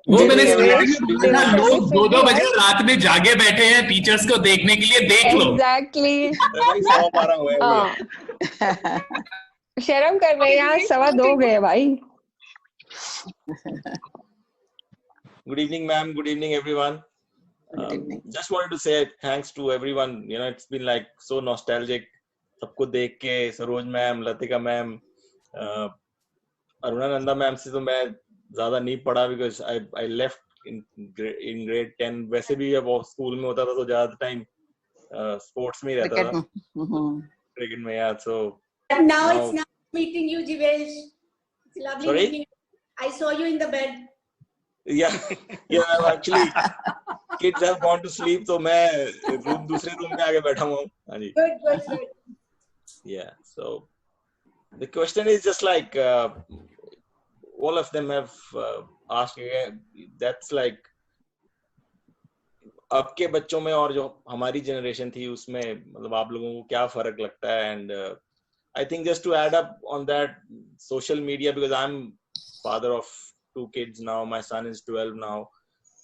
वो मैंने सुना, लोग 2-2 बजे रात में जागे बैठे हैं टीचर्स को देखने के लिए, देख लो। Exactly. शर्म कर रहे हैं यार, 2:15 गए भाई। Good evening, ma'am. Good evening, everyone. Just wanted to say thanks to everyone. It's been like so nostalgic. सबको देख के, Saroj ma'am, Latika ma'am, Aruna Nanda ma'am से तो मैं ज्यादा नहीं पढ़ा because I left in grade 10. वैसे भी जब स्कूल में होता था तो ज्यादा टाइम स्पोर्ट्स में ही रहता था, क्रिकेट में यार. So now it's nice meeting you, Jivesh. It's lovely meeting you. I saw you in the bed. Yeah, actually kids have gone to sleep, so मैं दूसरे रूम में आके बैठा हुआ हूँ. हाँ जी. Good. Yeah, so the question is just like all of them have asked again. That's like आपके बच्चों में और जो हमारी जनरेशन थी उसमें मतलब आप लोगों को क्या फर्क लगता है? And I think just to add up on that, social media, because I'm father of 2 kids now, my son is 12 now,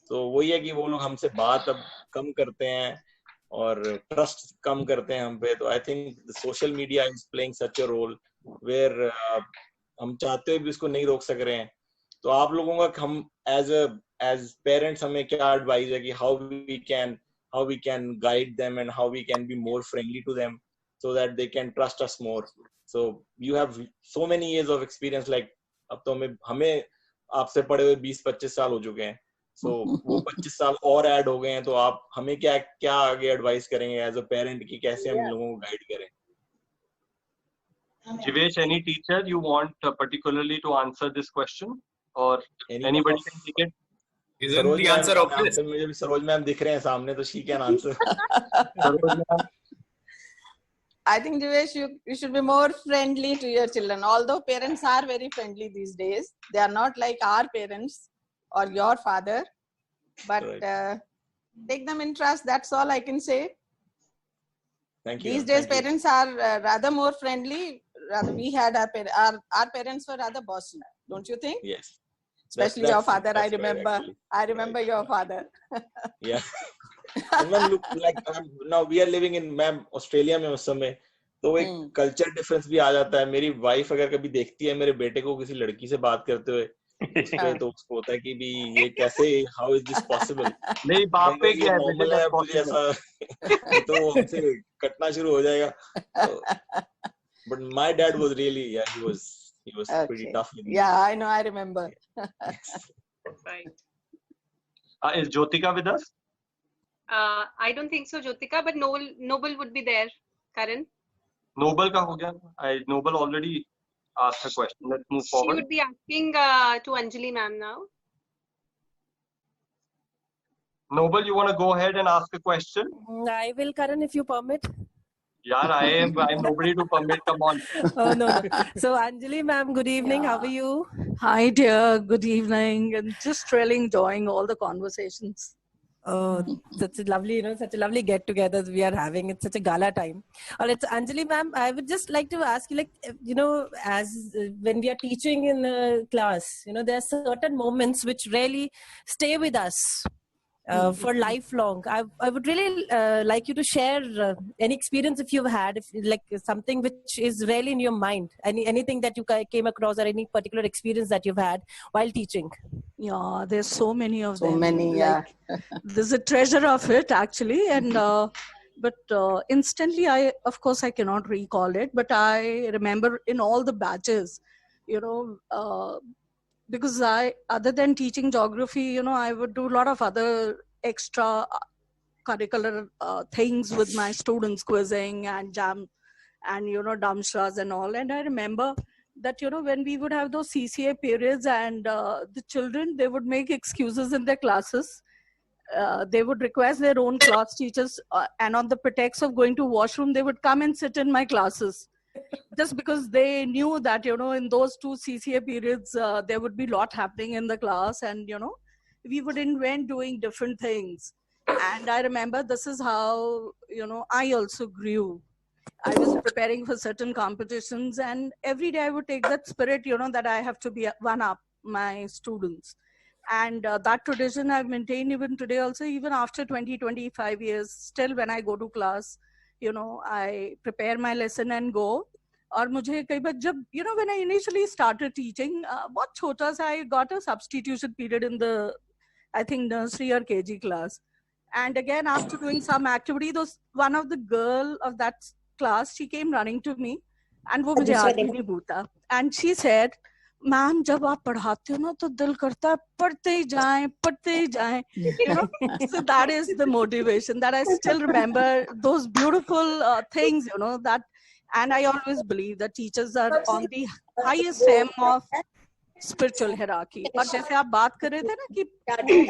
तो वही है कि वो लोग हमसे बात अब कम करते हैं और ट्रस्ट कम करते हैं हम पे. तो I think social media is playing such a role where हम चाहते हुए भी उसको नहीं रोक सक रहे हैं. तो आप लोगों का हम एज पेरेंट्स हमें क्या एडवाइस है कि how we can guide them and how we can be more friendly to them so that they can trust us more. So you have so many years of experience, like अब तो हमें आपसे पढ़े हुए 20-25 साल हो चुके हैं. सो वो 25 साल और ऐड हो गए हैं, तो आप हमें क्या क्या आगे एडवाइस करेंगे एज अ पेरेंट कि कैसे हम लोगों को गाइड करें? Jivesh, any teacher you want particularly to answer this question, or anybody can take it? Isn't the answer obvious? मुझे भी सरोज मैम दिख रहे हैं सामने, तो she can answer. I think, Jivesh, you should be more friendly to your children. Although parents are very friendly these days, they are not like our parents or your father. But take them in trust. That's all I can say. Thank you. These days, parents are rather more friendly. Rather, we had our parents were rather bossy. Don't you think? Yes. Especially your father. I remember your father. Yeah. And man, look, like now we are living in Australia में उस समय, तो एक culture difference भी आ जाता है. मेरी wife अगर कभी देखती है मेरे बेटे को किसी लड़की से बात करते हुए उसपे, तो उसको होता है कि भी ये कैसे, हाउ इज दिस पॉसिबल. नहीं बाप पे क्या है मुझे ऐसा, तो हमसे कटना शुरू हो जाएगा. But my dad was really, he was pretty tough. Yeah, I know, I remember. Right. Is Jyotika with us? I don't think so, Jyotika, but Noble would be there. Karan? Noble ka ho gaya? Noble already asked a question. Let's move forward. She would be asking to Anjali ma'am now. Noble, you want to go ahead and ask a question? I will, Karan, if you permit. Yeah, I'm nobody to permit. Come on. Oh, no. So, Anjali ma'am, good evening. How are you? Hi, dear. Good evening. And just really enjoying all the conversations. Oh, such a lovely get together we are having. It's such a gala time. All right, so Anjali ma'am, I would just like to ask you, as when we are teaching in a class, there are certain moments which really stay with us for lifelong. I would really like you to share any experience if you've had, like something which is really in your mind, anything that you came across or any particular experience that you've had while teaching. Yeah, there's so many of them. So many, yeah. There's a treasure of it actually, and but instantly, of course I cannot recall it, but I remember in all the batches, because other than teaching geography, I would do a lot of other extra curricular things with my students, quizzing and jam and damshras and all. And I remember that when we would have those CCA periods, and the children, they would make excuses in their classes. They would request their own class teachers, and on the pretext of going to washroom, they would come and sit in my classes, just because they knew that in those 2 CCA periods there would be a lot happening in the class, and we would invent doing different things. And I remember this is how I also grew. I was preparing for certain competitions, and every day I would take that spirit, that I have to be one up my students. And that tradition I've maintained even today also, even after 20-25 years. Still when I go to class, I prepare my lesson and go. और मुझे कई बार जब when I initially started teaching, बहुत छोटा सा, I got a substitution period in the, I think, nursery or KG class. And again, after doing some activity, one of the girl of that class, she came running to me, and वो मुझे आगे नहीं भूता, and she said, ma'am जब आप पढ़ाते हो ना तो दिल करता है पढ़ते ही जाएं. So that is the motivation that I still remember, those beautiful things, that. And I always believe that teachers are on the highest hem of spiritual hierarchy. और जैसे आप बात कर रहे थे ना कि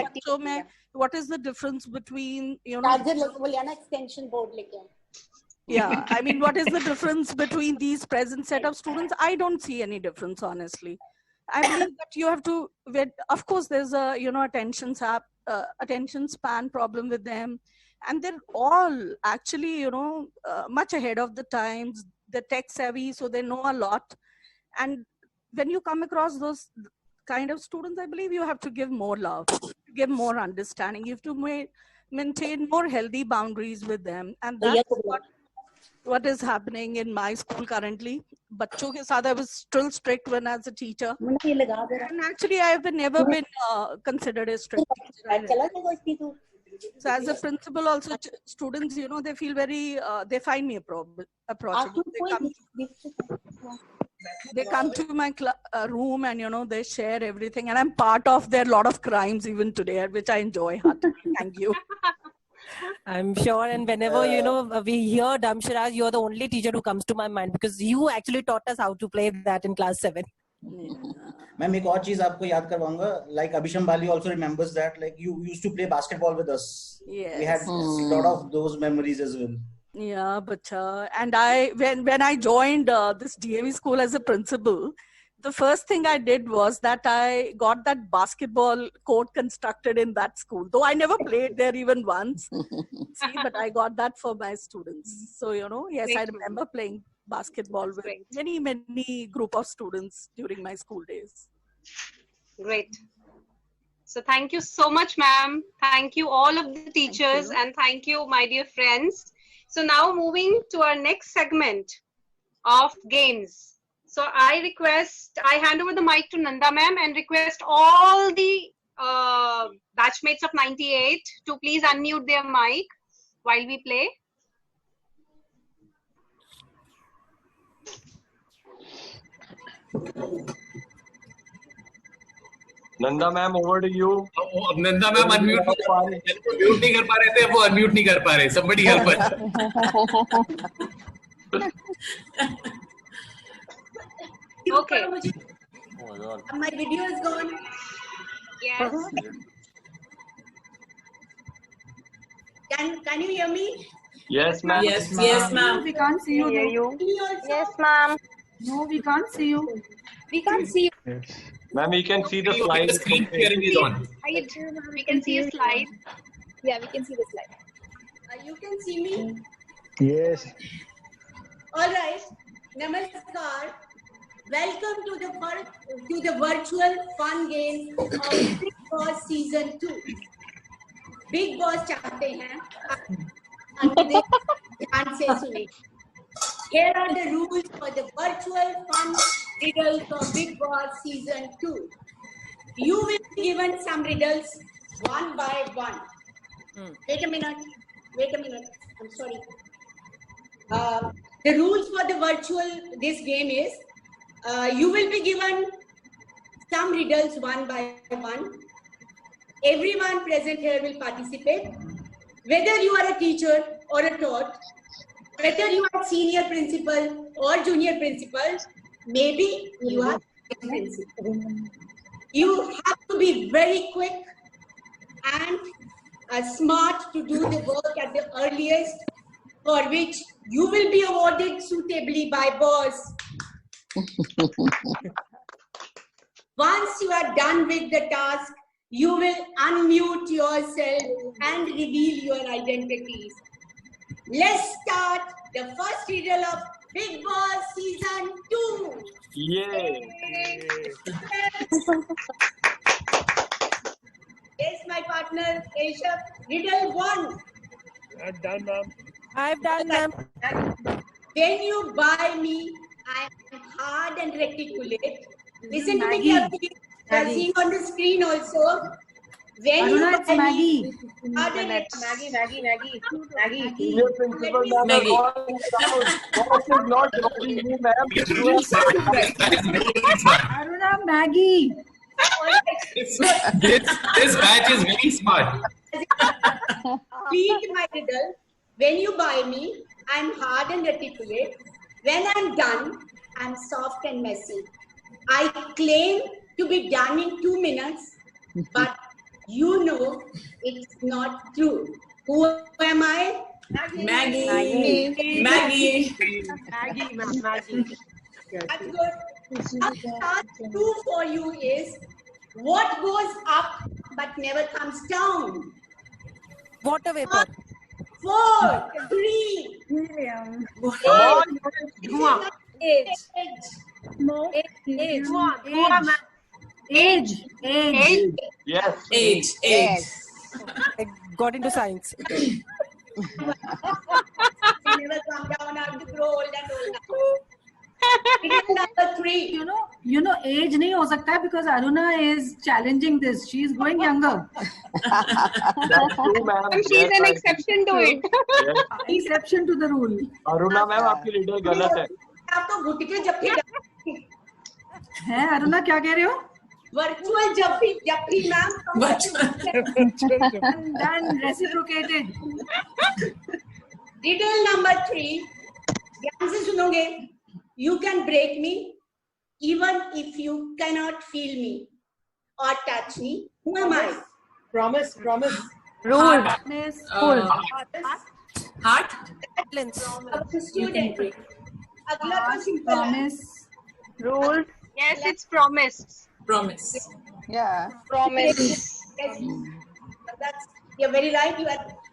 बच्चों में what is the difference between extension board लेके. Yeah, I mean, what is the difference between these present set of students? I don't see any difference, honestly. I believe that you have to, of course, there's a, attention span problem with them. And they're all actually, much ahead of the times. They're tech savvy, so they know a lot. And when you come across those kind of students, I believe you have to give more love, give more understanding. You have to maintain more healthy boundaries with them. And that's what is happening in my school currently. बच्चों के साथ I was still strict when as a teacher. And actually, I have never been considered a strict teacher. So as a principal also, students, they feel very, they find me approachable. They come They come to my room and, you know, they share everything. And I'm part of their lot of crimes even today, which I enjoy heartily. Thank you. I'm sure. And whenever, you know, we hear Damsharaj, you're the only teacher who comes to my mind because you actually taught us how to play that in class 7. Ma'am एक और चीज आपको याद करवाऊंगा, like Abhisham Bali also remembers that, like you used to play basketball with us. Yes. We had a lot of those memories as well. Yeah, but and when I joined this DAV school as a principal, the first thing I did was that I got that basketball court constructed in that school. Though I never played there even once. See, but I got that for my students. So, you know, yes, I remember playing basketball with many group of students during my school days. Great. So thank you so much, ma'am. Thank you all of the teachers, and thank you, my dear friends. So now moving to our next segment of games. So I hand over the mic to Nanda ma'am and request all the batchmates of 98 to please unmute their mic while we play. Nanda ma'am, over to you. Nanda ma'am unmute नहीं कर पा रहे थे, वो unmute नहीं कर पा रहे. Somebody help us. Okay. Oh my God. My video is gone. Yes. Can you hear me? Yes, ma'am. Yes, ma'am. We can't see you. Yes, ma'am. No, we can't see you. We can't see you. Ma'am, we can see the slide. The screen sharing is on. We can see a slide. Yeah, we can see the slide. You can see me? Yes. All right. Namaskar. Welcome to the virtual fun games of Big Boss Season 2. Big Boss चाहते हैं, ध्यान से सुनिए. Here are the rules for the virtual fun riddles of Big Boss Season 2. You will be given some riddles one by one. Wait a minute. I'm sorry. The rules for the this game is you will be given some riddles one by one. Everyone present here will participate. Whether you are a teacher or a taught, whether you are senior principal or junior principal, maybe you are principal. You have to be very quick and smart to do the work at the earliest, for which you will be awarded suitably by boss. Once you are done with the task, you will unmute yourself and reveal your identities. Let's start the first riddle of Big Boss Season 2. Yay! Yes, my partner, Keshav. Riddle 1. I'm done, ma'am. I've done, ma'am. When you buy me, I am hard and reticulate. Listen to me carefully. You are seeing on the screen also. When you buy me, hard and Senior principal, ma'am, boss is not joining you, ma'am. Aruna, Maggie. This batch is very smart. Read my riddle. When you buy me, I'm hard and articulate. When I'm done, I'm soft and messy. I claim to be done in 2 minutes, but you know it's not true. Who am I? Maggie. That's good. Task 2 for you is, what goes up but never comes down? Water vapor. 4, 3, Age. Yes. Age. I got into science. never come down, I have to grow old and older. Riddle number 3. You know, age nahi ho sakta because Aruna is challenging this. She is going younger. That's true, ma'am. She is an exception to it. Exception to the rule. Aruna, ma'am, आपकी riddle गलत है. आप तो घुट के जब है अरुणा, क्या कह रहे हो? Virtual Japri ma'am. Done, reciprocated. Detail number 3. ध्यान से सुनोगे. You can break me even if you cannot feel me or touch me. Who am I? Promise. Rule. Heart. Student. अगला तो simple है. Promise. Rule. Yes, it's promise. Promise. Yeah. Promise. Yes. That's, you're very right.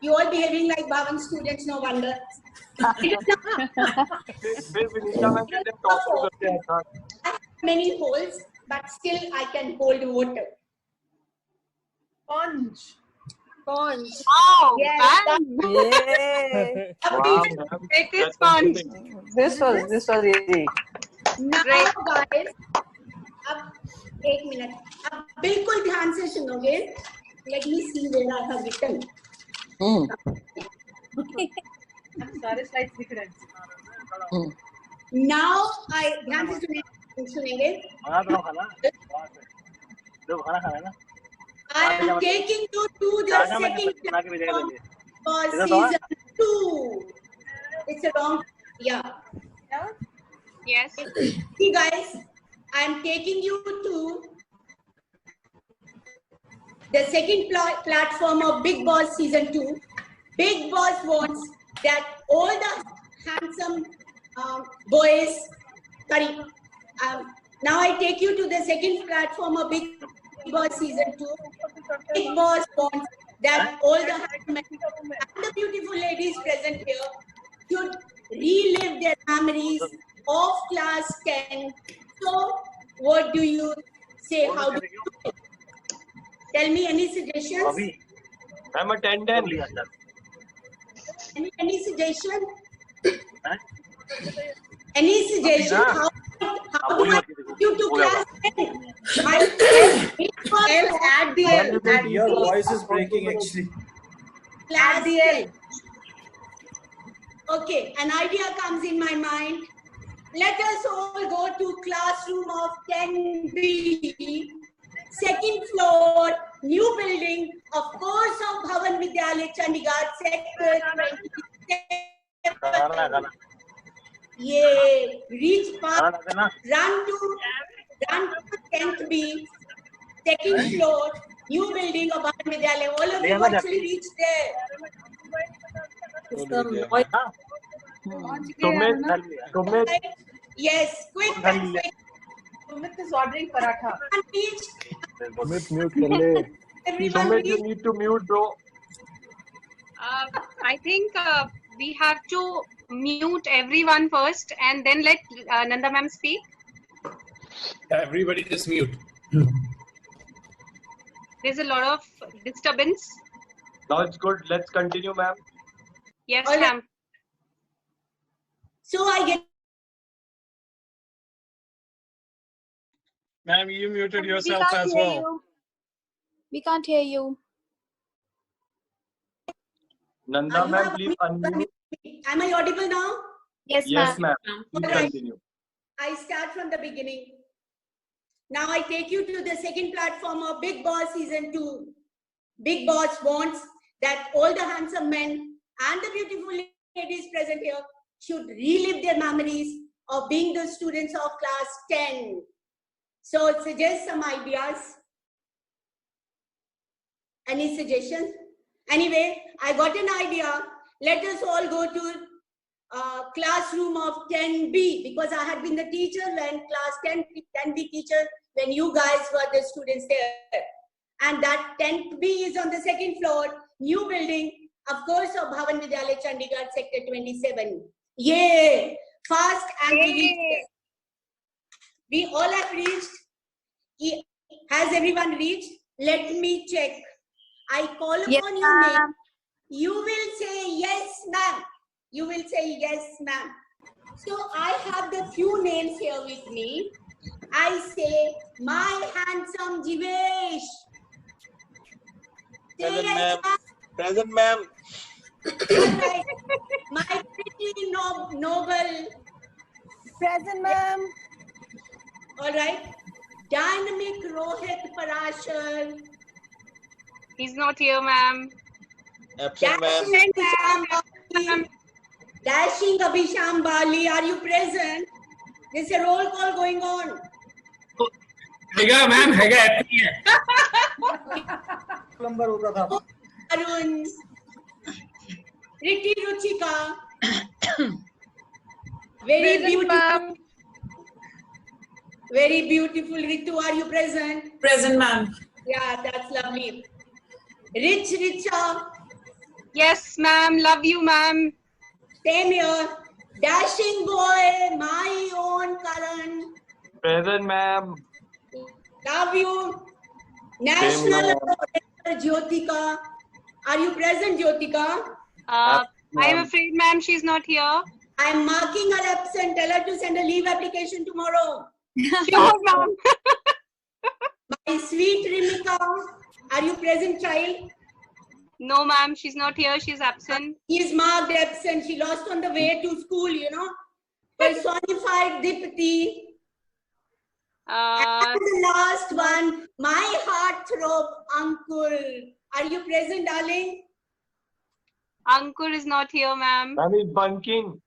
You all behaving like Bhavan students. No wonder. Many holes, but still I can hold water. Sponge. Oh, Yes, Yay. Wow, it is sponge. This was easy. Now, guys, अब एक minute, अब बिल्कुल ध्यान से सुनोगे. Let me see where I have written. सारे slides दिख रहे हैं. Now I ध्यान से सुनेंगे. I am taking you to the second platform for season 2. It's a long, yeah. Yes. See guys, I am taking you to the second platform of Big Boss season 2. Big Boss wants that all the handsome boys, sorry, now I take you to the second platform of Big Boss season 2. Big Boss wants that all the handsome men and the beautiful ladies present here should relive their memories of class 10. So, what do you say? How do you do it? Tell me any suggestions? I'm attendant. Any suggestion? Any suggestion? How do I take you to class 10? At the end. Your voice is breaking actually. Class 10. Okay, an idea comes in my mind. Let us all go to classroom of 10B, second floor, new building, of course, of Bhavan Vidyalaya, Chandigarh, sector 27. Yeah, reach past, run to 10th B, second floor, new building of Bhavan Vidyalaya. All of you actually reach there. Yes, quick. Sumit is ordering paratha. Sumit, mute kar le. Sumit, you need to mute, bro. I think we have to mute everyone first and then let Nanda ma'am speak. Everybody just mute. There's a lot of disturbance. Now it's good. Let's continue, ma'am. Yes, ma'am. So I get. Ma'am, you muted yourself as well. We can't hear you. Nanda ma'am, please unmute. Am I audible now? Yes, Yes, ma'am. Please Alright. continue. I start from the beginning. Now I take you to the second platform of Big Boss season 2. Big Boss wants that all the handsome men and the beautiful ladies present here should relive their memories of being the students of class 10. So suggest some ideas. Any suggestions? Anyway, I got an idea. Let us all go to classroom of 10B because I had been the teacher when class 10B teacher when you guys were the students there. And that 10B is on the second floor, new building, of course, of Bhavan Vidyalaya, Chandigarh, sector 27. Yay! Fast and we reached there. We all have reached. Has everyone reached? Let me check. I call upon your name. You will say yes, ma'am. You will say yes, ma'am. So I have the few names here with me. I say, my handsome Jivesh. Say Present, yes, ma'am. Present, ma'am. ma'am. My pretty noble. Present, ma'am. All right. Dynamic Rohit Parashar. He's not here, ma'am. Absent, ma'am. Dashing Abhisham Bali, are you present? There's a roll call going on. हैगा ma'am, हैगा ऐसे है. Number होता था. Arun. Ritti Ruchika. Very beautiful. Very beautiful. Ritu, are you present? Present, ma'am. Yeah, that's lovely. Rich Richa. Yes, ma'am. Love you, ma'am. Same here. Dashing boy, my own Karan. Present, ma'am. Love you. National Jyotika. Are you present, Jyotika? I'm afraid, ma'am, she's not here. I'm marking her absent. Tell her to send a leave application tomorrow. Sure, ma'am. My sweet Rimika. Are you present, child? No, ma'am, she's not here. She's absent. She is marked absent. She lost on the way to school, you know. Personified Dipati. And the last one, my heartthrob, Ankur. Are you present, darling? Ankur is not here, ma'am. Ma'am, he's bunking.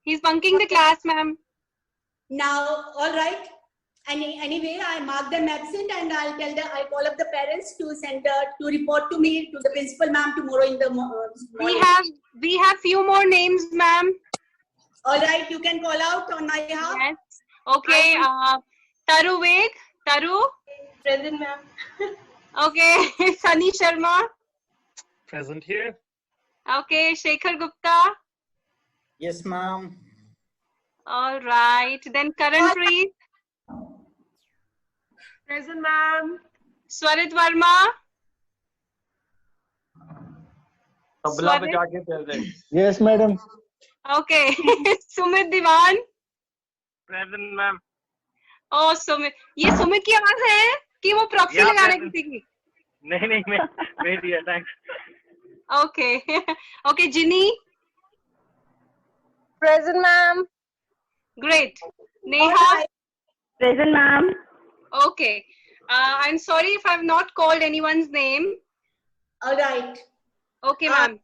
He's bunking the class, ma'am. Now, all right. Anyway, I mark them absent, and I'll call up the parents to send to report to me, to the principal ma'am, tomorrow in the morning. We have few more names, ma'am. All right, you can call out on my behalf. Yes. Okay. Taru Veg. Taru. Present, ma'am. Okay. Sunny Sharma. Present here. Okay. Shekhar Gupta. Yes, ma'am. All right. Then Karan Preet. Present, ma'am. Swarit Verma. Tabla बजा के present. Yes, madam. Okay. Sumit Diwan. Present, ma'am. Oh, Sumit. ये सुमित की आवाज है कि वो proxy लगा रहे किसी की? नहीं मैं दिया, thanks. Okay. Okay, Ginny. Present, ma'am. Great. Neha. Present, ma'am. Okay. I'm sorry if I've not called anyone's name. All right. Okay, ma'am.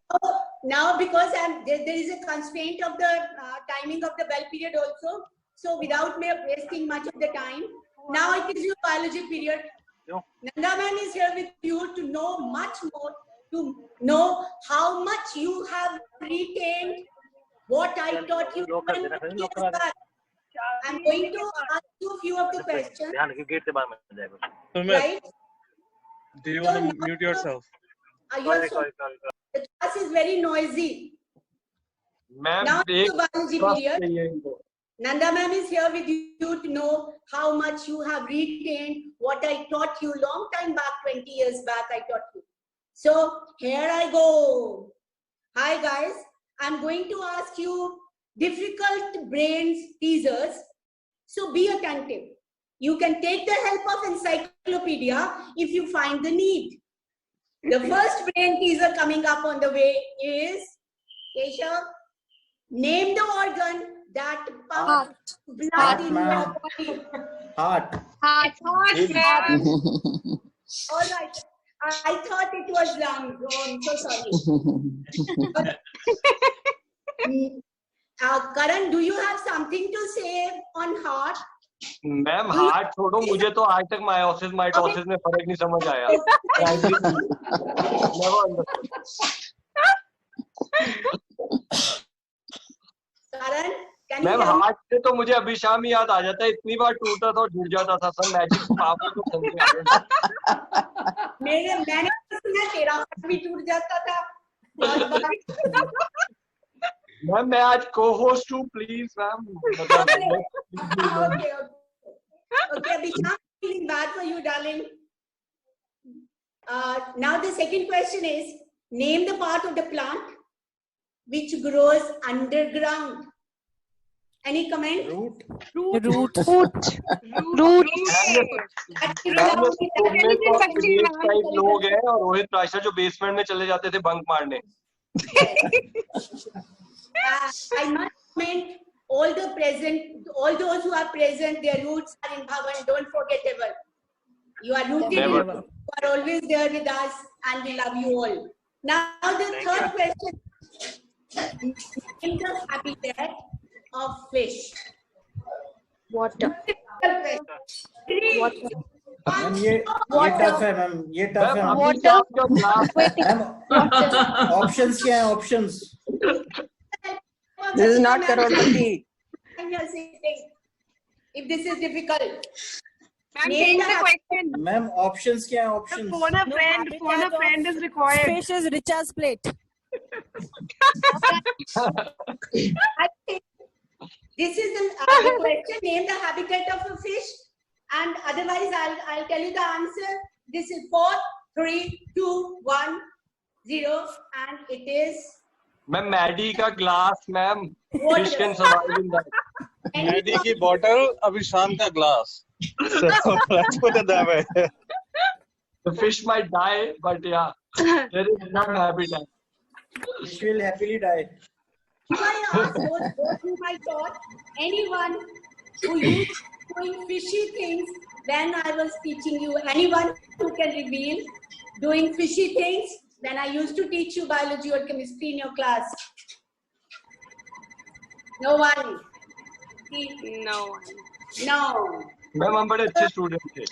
Now, because there is a constraint of the timing of the bell period also, so without me wasting much of the time, now it is your biology period. No. Nanda ma'am is here with you to know much more, to know how much you have retained, what I taught you. I'm going to ask you a few of the questions. Right? Do you want to mute yourself? Sorry. The class is very noisy. Ma'am, now it's the biology period. Nanda ma'am is here with you to know how much you have retained, what I taught you long time back, 20 years back I taught you. So here I go. Hi guys, I'm going to ask you difficult brains teasers. So be attentive. You can take the help of encyclopedia if you find the need. The first brain teaser coming up on the way is, Keshav, name the organ that pumps blood in your body. Heart. Heart. All right. I thought it was lungs. Oh, I'm so sorry. Karan, do you have something to say on heart? Ma'am heart छोड़ो, मुझे तो आज तक meiosis mitosis में फर्क नहीं समझ आया. Karan, मैम हार्ट से तो मुझे अभी शाम ही याद आ जाता है, इतनी बार टूटा था और जुड़ जाता था. सर मैजिक पावर तो समझ आ गया. मैंने सुना तेरा हार्ट भी टूट जाता था. मैम मैं आज co-host हूँ, please ma'am. Okay, Abhishek, feeling bad for you, darling. Now the second question is, name the part of the plant which grows underground. Any comment? Root. लोग हैं और रोहित प्राशर जो बेसमेंट में चले जाते थे बंक मारने. I must comment all all those who are present, their roots are in Bhavan. Don't forget ever. You are rooted in, you are always there with us, and we love you all. Now the third question. In the habitat of fish. Water. Ma'am ये tough है ma'am, ये tough है। Ma'am options क्या हैं? Options This is not Karorpati. If this is difficult. Change the question. Ma'am options क्या हैं? Options Phone a friend is required. Fish is Richa's plate. This is the question. Name the habitat of a fish, and otherwise I'll tell you the answer. This is 4, 3, 2, 1, 0, and it is. Ma'am, Maddie ka glass, ma'am. Fish can survive in that. Maddie ki bottle, Abhishan ka glass. So let's put it that way. The fish might die, but yeah, there is enough habitat. Fish will happily die. If I ask those who might taught anyone who used doing fishy things when I was teaching you, anyone who can reveal doing fishy things when I used to teach you biology or chemistry in your class? No one. No one. No. Ma'am, हम बड़े अच्छे student थे.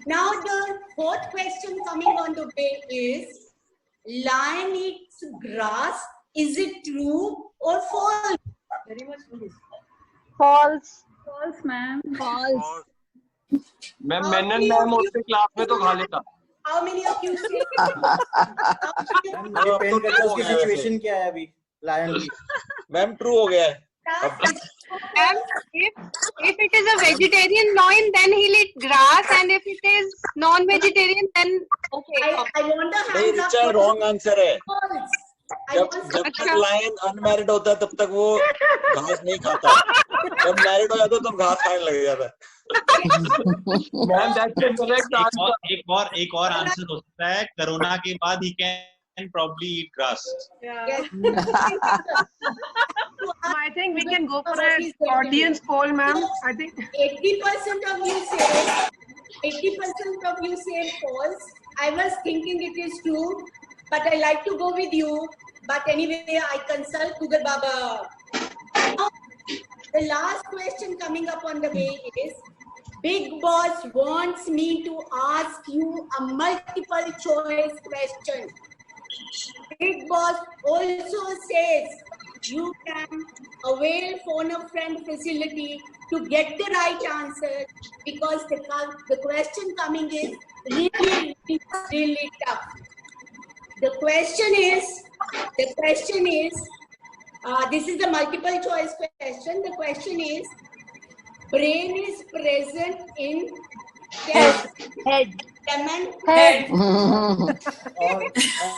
Now the fourth question coming on the way is, lion eats grass. Is it true or false? Very much False. False, ma'am. False. Ma'am, मैंने उसके class में तो खा लेता. How many of you say? Depend करता है उसकी situation क्या है अभी लायन की। मैम ट्रू हो गया है। If it is a vegetarian lion, then he'll eat grass, and if it is non-vegetarian, then okay. I want the नहीं, रिचा रॉन्ग आंसर है। जब तक लायन अनमैरिड होता है तब तक वो घास नहीं खाता, जब मैरिड हो जाता है तब घास खाने लग जाता है। एक और आंसर हो सकता है, कोरोना के बाद he can probably eat grass. I think we can go for an audience poll, ma'am. I think 80% of you say false. I was thinking it is true, but I like to go with you. But anyway, I consult Google Baba. Now, the last question coming up on the way is, Big Boss wants me to ask you a multiple choice question. Big Boss also says you can avail phone a friend facility to get the right answer, because the question coming is really tough. The question is, this is the multiple choice question. The question is, brain is present in head. Head.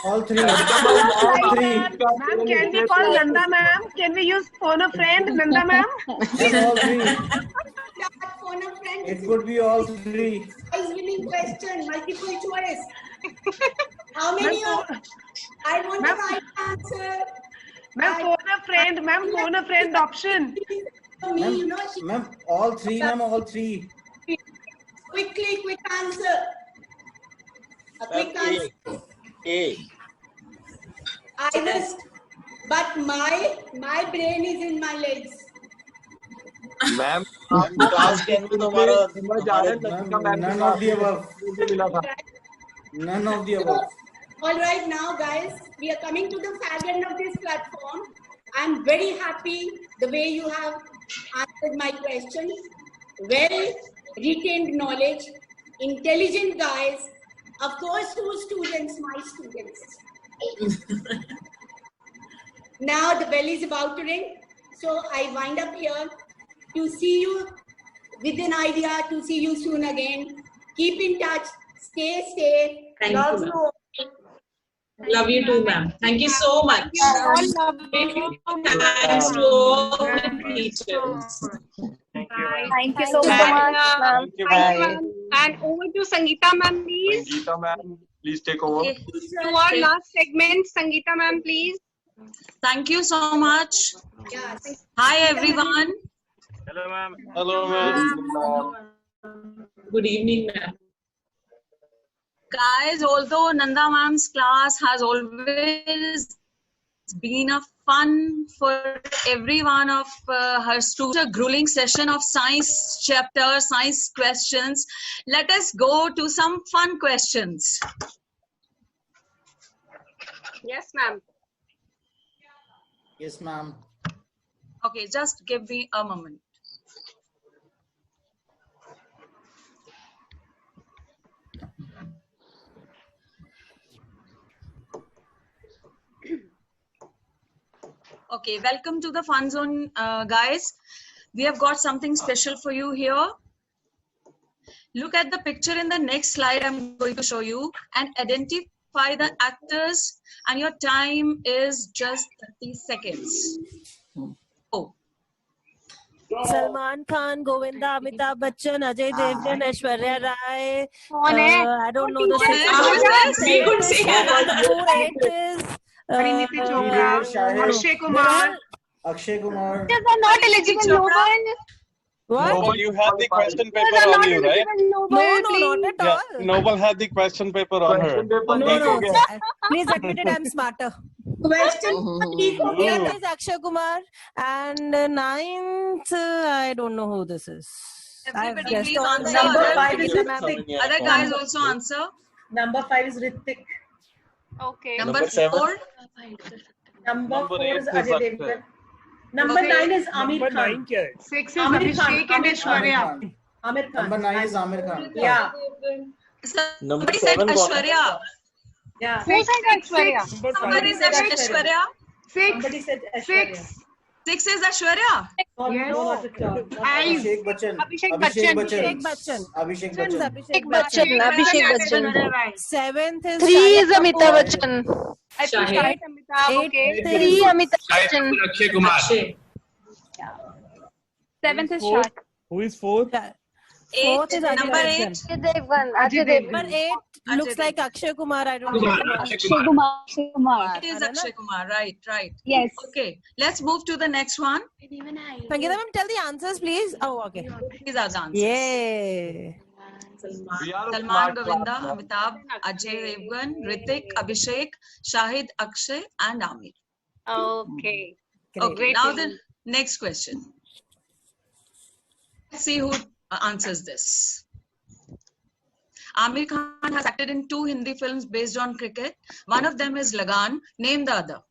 All three. Ma'am, can we call Nanda ma'am? Can we use phone a friend, Nanda ma'am? All three. Phone a friend. It could be all three. Is winning question, multiple choice. How many of? I want the right answer. Ma'am, phone a friend. Ma'am, phone a friend option. Ma'am, all three. Ma'am, all three. Quick answer. A quick answer. A. But my brain is in my legs. Ma'am, class के अंदर हमारा none of the above. None of the above. All right, now guys, we are coming to the fag end of this platform. I'm very happy the way you have answered my question. Well retained knowledge, intelligent guys. Of course, two students, my students. Now the bell is about to ring, so I wind up here. To see you with an idea, to see you soon again. Keep in touch. Stay safe. Thank you. Love you too, ma'am. Thank you so much. Thanks to all the teachers. Thank you so much, ma'am. And over to Sangeeta ma'am, please. Sangeeta ma'am, please take over. To our last segment, Sangeeta ma'am, please. Thank you so much. Yes. Hi everyone. Hello, ma'am. Hello, ma'am. Good evening, ma'am. Guys, although Nanda ma'am's class has always been a fun for every one of her students, a grueling session of science chapter, science questions, let us go to some fun questions. Yes, ma'am. Yes, ma'am. Okay, just give me a moment. Okay, welcome to the Fun Zone, guys. We have got something special for you here. Look at the picture in the next slide I'm going to show you and identify the actors, and your time is just 30 seconds. Oh. Salman Khan, Govinda, Amitabh Bachchan, Ajay Devgan, Aishwarya Rai. I don't know the We could say Pariniti Chopra, Akshay Kumar. Akshay Kumar. Teachers are not eligible. No one. What? Noble, you had the question paper on you, right? No, not at all. Yeah, Noble had the question paper on her. No. Please admit it, I'm smarter. Question Eighth is Akshay Kumar, and ninth, I don't know who this is. Everybody please all answer. Number 5 is Ritik. Other guys also answer. Number 5 is Ritik. Okay. Number 7. 4. Number 4 is Number 8 is Ajay Devgan. Number 9 is Amir Khan. 6 is Abhishek and Aishwarya. Amir Khan. Number 9 is Amir Khan. Yeah. Somebody said Aishwarya. Yeah. Who said Aishwarya? Somebody said Aishwarya. Somebody said Aishwarya. 6 is Aishwarya. Yes. Abhishek Bachchan. Abhishek Abhishek Bachchan. Abhishek Bachchan. Abhishek Bachchan. Seventh is 3 is Shahid Amitabh Kapoor. Bachchan. Shahid. Okay. 3 Amitabh Bachchan. Akshay Kumar. Akshay. 7th is Shah. Who is 4th? Fourth is Number 8. Ajay Devgan. Ajay Devgan. Number 8 looks like Akshay Kumar. I don't know. Akshay Akshay Kumar. Kumar. It is Akshay Kumar. Right. Yes. Okay. Let's move to the next one. Sangeeta ma'am, tell the answers, please. Oh, okay. These are the answers. Yay. Salman, Govinda, Amitabh, Ajay Devgan, Ritik, Abhishek, Shahid, Akshay, and Amir. Okay. Okay. Now the next question. Let's see who answers this. Amir Khan has acted in 2 Hindi films based on cricket. One of them is Lagan. Name the other.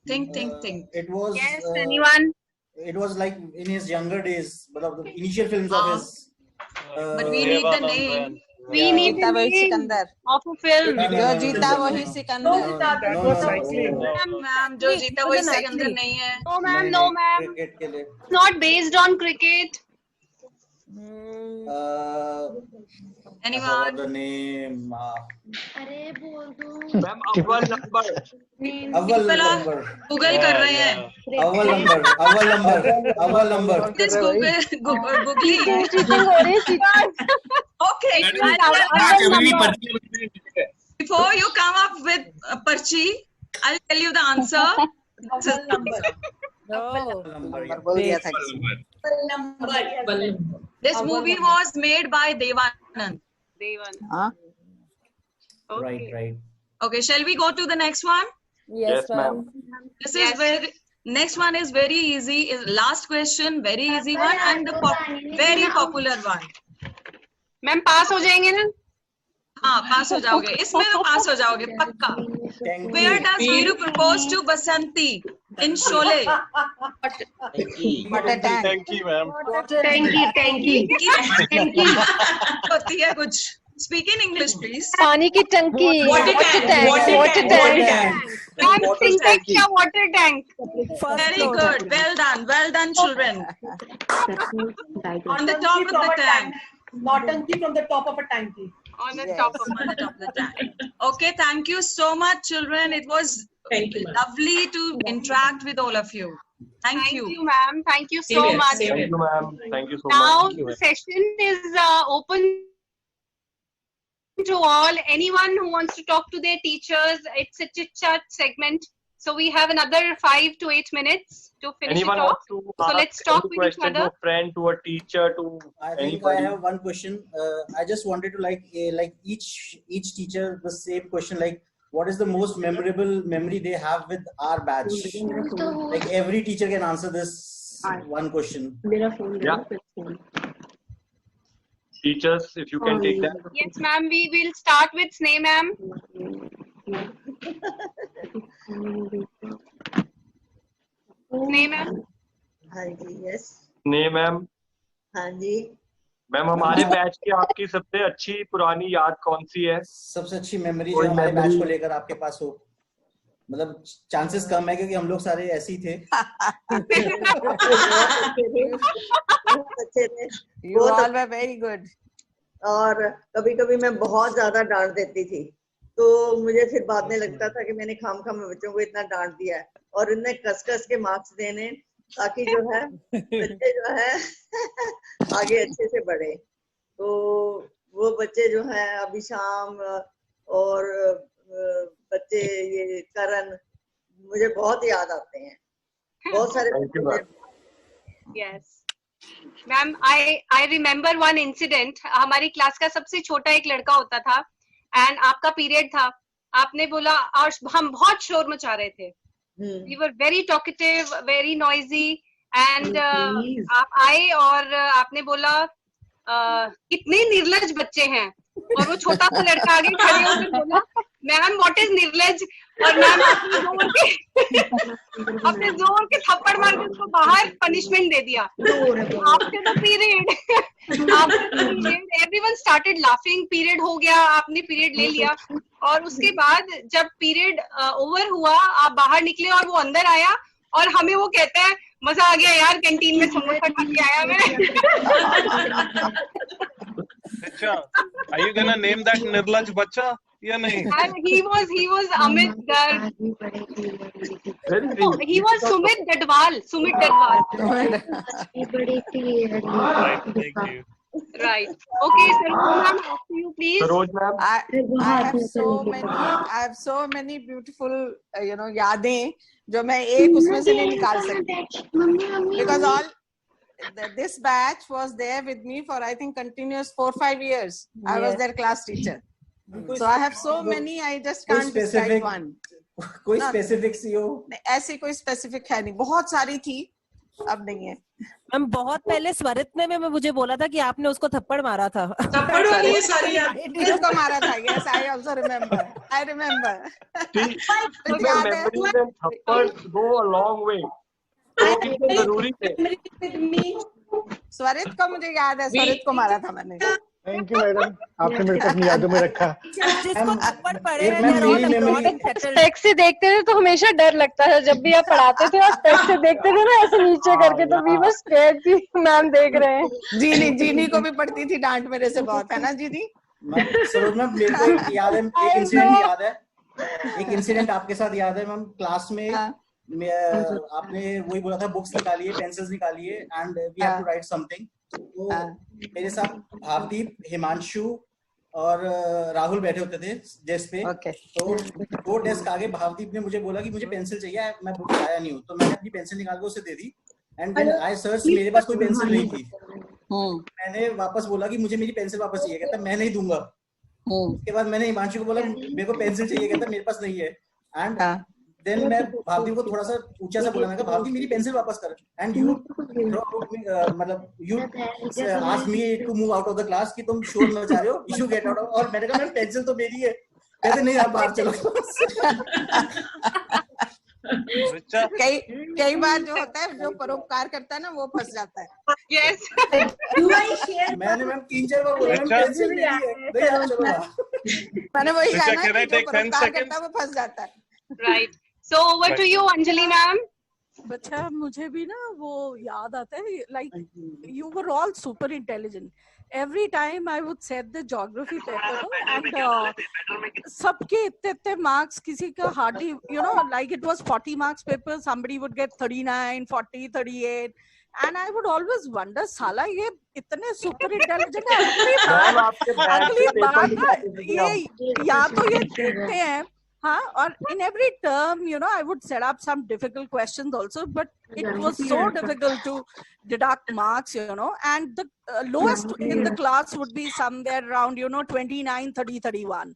Think. It was. Yes, anyone? It was like in his younger days, but of the initial films of his. But we need the name. We need the name of a film. जो जीता वही Sikandar. Ma'am, जो जीता वही सिकंदर नहीं है. No, ma'am. No, ma'am. Cricket के लिए. It's not based on cricket. Anyone? The name. Ma'am, अव्वल नंबर. अव्वल नंबर. Google कर रहे हैं. अव्वल number. This Googling. Okay. Before you come up with Parchi, I'll tell you the answer. This is the answer. This movie was made by Devanand. Right. Okay, shall we go to the next one? Yes, ma'am. This is where next one is very easy. Is last question, very easy one, and the very popular one. Ma'am पास हो जाएंगे ना? हाँ, पास हो जाओगे. इसमें तो पास हो जाओगे पक्का. Where does Veeru propose to Basanti in Sholay? Thank you, ma'am. Tanky. होती है कुछ. Speak in English, please. पानी की टंकी. Water tank. Water tank. Syntax या water tank. Very good. Well done, children. On the top of the tank. Not tanky from the top of a tanky. On the top of the tank. Okay, thank you so much, children. It was lovely to interact with all of you. Thank you. Thank you, ma'am. Thank you so much. Thank you, ma'am. Thank you so Now much. the session is open to all. Anyone who wants to talk to their teachers, it's a chit chat segment. So we have another 5 to 8 minutes to finish Anyone it wants off. to So ask let's talk any with each question to other. a friend, to a teacher, to I think anybody? I have one question. I just wanted to like each teacher the same question, like what is the most memorable memory they have with our batch? Like every teacher can answer this one question. Yeah. Teachers, if you can take that. Yes, ma'am. We will start with Sneh, ma'am. Sneh, ma'am. हाँ जी, yes. नहीं ma'am. हाँ जी। Ma'am हमारे batch की आपकी सबसे अच्छी पुरानी याद कौन सी है? सबसे अच्छी मेमोरी जो हमारे बैच को लेकर आपके पास हो, मतलब चांसेस कम है क्योंकि हम लोग सारे ऐसे ही थे। अच्छे थे। You all were very good. और कभी-कभी मैं बहुत ज्यादा डांट देती थी, तो मुझे फिर बाद में लगता था कि मैंने खामखा में बच्चों को इतना डांट दिया है, और इन्हें कस-कस के मार्क्स देने ताकि जो है बच्चे जो है आगे अच्छे से बढ़े। तो वो बच्चे जो हैं अभी शाम और बच्चे ये करण मुझे बहुत याद आते हैं, बहुत सारे। Yes. Ma'am I remember one incident. हमारी क्लास का सबसे छोटा एक लड़का होता था एंड आपका पीरियड था, आपने बोला और हम बहुत शोर मचा रहे थे। We were very talkative, very noisy and आप आए और आपने बोला कितने निर्लज बच्चे हैं, और वो छोटा सा लड़का आगे खड़े होकर बोला मैम व्हाट इज निर्लज, और मैम अपने जोर के थप्पड़ मार के उसको बाहर पनिशमेंट दे दिया। After the period everyone started laughing, period हो गया, आपने पीरियड ले लिया, और उसके बाद जब पीरियड ओवर हुआ आप बाहर निकले और वो अंदर आया और हमें वो कहता है मजा आ गया यार, कैंटीन में समोसा खा के आया मैं। अच्छा, are you gonna name that निर्लज बच्चा या नहीं? He was Amit Garg. He was Sumit Dadwal. Right, thank you. Right. Okay, Saroj ma'am, after you please. Saroj ma'am. I have so many beautiful यादें जो मैं एक उसमें से नहीं निकाल सकती, because this batch was there with me for I think continuous 4-5 years. I was their class teacher, so I have so many, I just can't describe one. कोई स्पेसिफिक सी हो? ऐसी कोई स्पेसिफिक है नहीं, बहुत सारी थी, अब नहीं है। मैम बहुत पहले स्वरित में मुझे बोला था कि आपने उसको थप्पड़ मारा था। थप्पड़ वाली ये सारी उसको मारा था। Yes, I also remember. I remember. Memories and थप्पड़ go a long way. तो कितने जरूरी थे? स्वरित को मुझे याद है, स्वरित को मारा था मैंने। थैंक यू मैडम, आपने मेरे को अपनी यादों में रखा। स्पेक्स से देखते थे तो हमेशा डर लगता था जब भी आप पढ़ाते थे, और स्पेक्स से देखते थे ना ऐसे नीचे करके, तो वी वर स्कैर्ड थी मैम देख रहे हैं। जीनी को भी पड़ती थी डांट मेरे से बहुत, है ना जीनी? सरोज मैम मेरे को याद है, एक इंसिडेंट याद है, एक इंसिडेंट आपके साथ याद है मैम। क्लास में आपने वही बोला था बुक्स निकालिए, पेंसिल्स निकालिए and we have to write something. तो मेरे साथ भावदीप, हिमांशु और राहुल बैठे होते थे डेस्क पे। तो वो डेस्क आगे भावदीप ने मुझे बोला कि मुझे पेंसिल चाहिए, मैं बुक लाया नहीं हूँ, तो मैंने अपनी पेंसिल निकाल के उसे दे दी एंड व्हेन आई सर्च मेरे पास कोई पेंसिल नहीं थी। मैंने वापस बोला कि मुझे मेरी पेंसिल वापस चाहिए, कहता मैं नहीं दूंगा। उसके बाद मैंने हिमांशु को बोला मेरे को पेंसिल चाहिए, कहता मेरे पास नहीं है। एंड देन मैं भावदीप को थोड़ा सा ऊंचा सा बोला, मैं कहा भावदीप मेरी पेंसिल वापस कर, एंड यू मतलब you asked me to move out of the class कि तुम शोर मचा रहे हो, यू गेट आउट। और मैंने कहा मैम पेंसिल तो मेरी है, कहते नहीं आप बाहर चलो। कई बार जो होता है, जो परोपकार करता है ना वो फंस जाता है। Yes. मैंने मैम 3-4 बार बोला पेंसिल मेरी है, नहीं आप चलो। मैंने वही कहा ना कि जो परोपकार करता है वो फंस जाता है। Right. So over to you, Anjali ma'am. बच्चा मुझे भी ना वो याद आता है, like you were all super intelligent. Every time I would set the geography paper and सबके इतने marks, किसी का hardly, like it was 40 marks paper, somebody would get 39, 40, 38. And I would always wonder, साला ये इतने super intelligent है, अगली बार ना ये या तो ये देखते हैं Or in every term, you know, I would set up some difficult questions also, but it was so difficult to deduct marks, you know, and the lowest in the class would be somewhere around, you know, 29, 30, 31.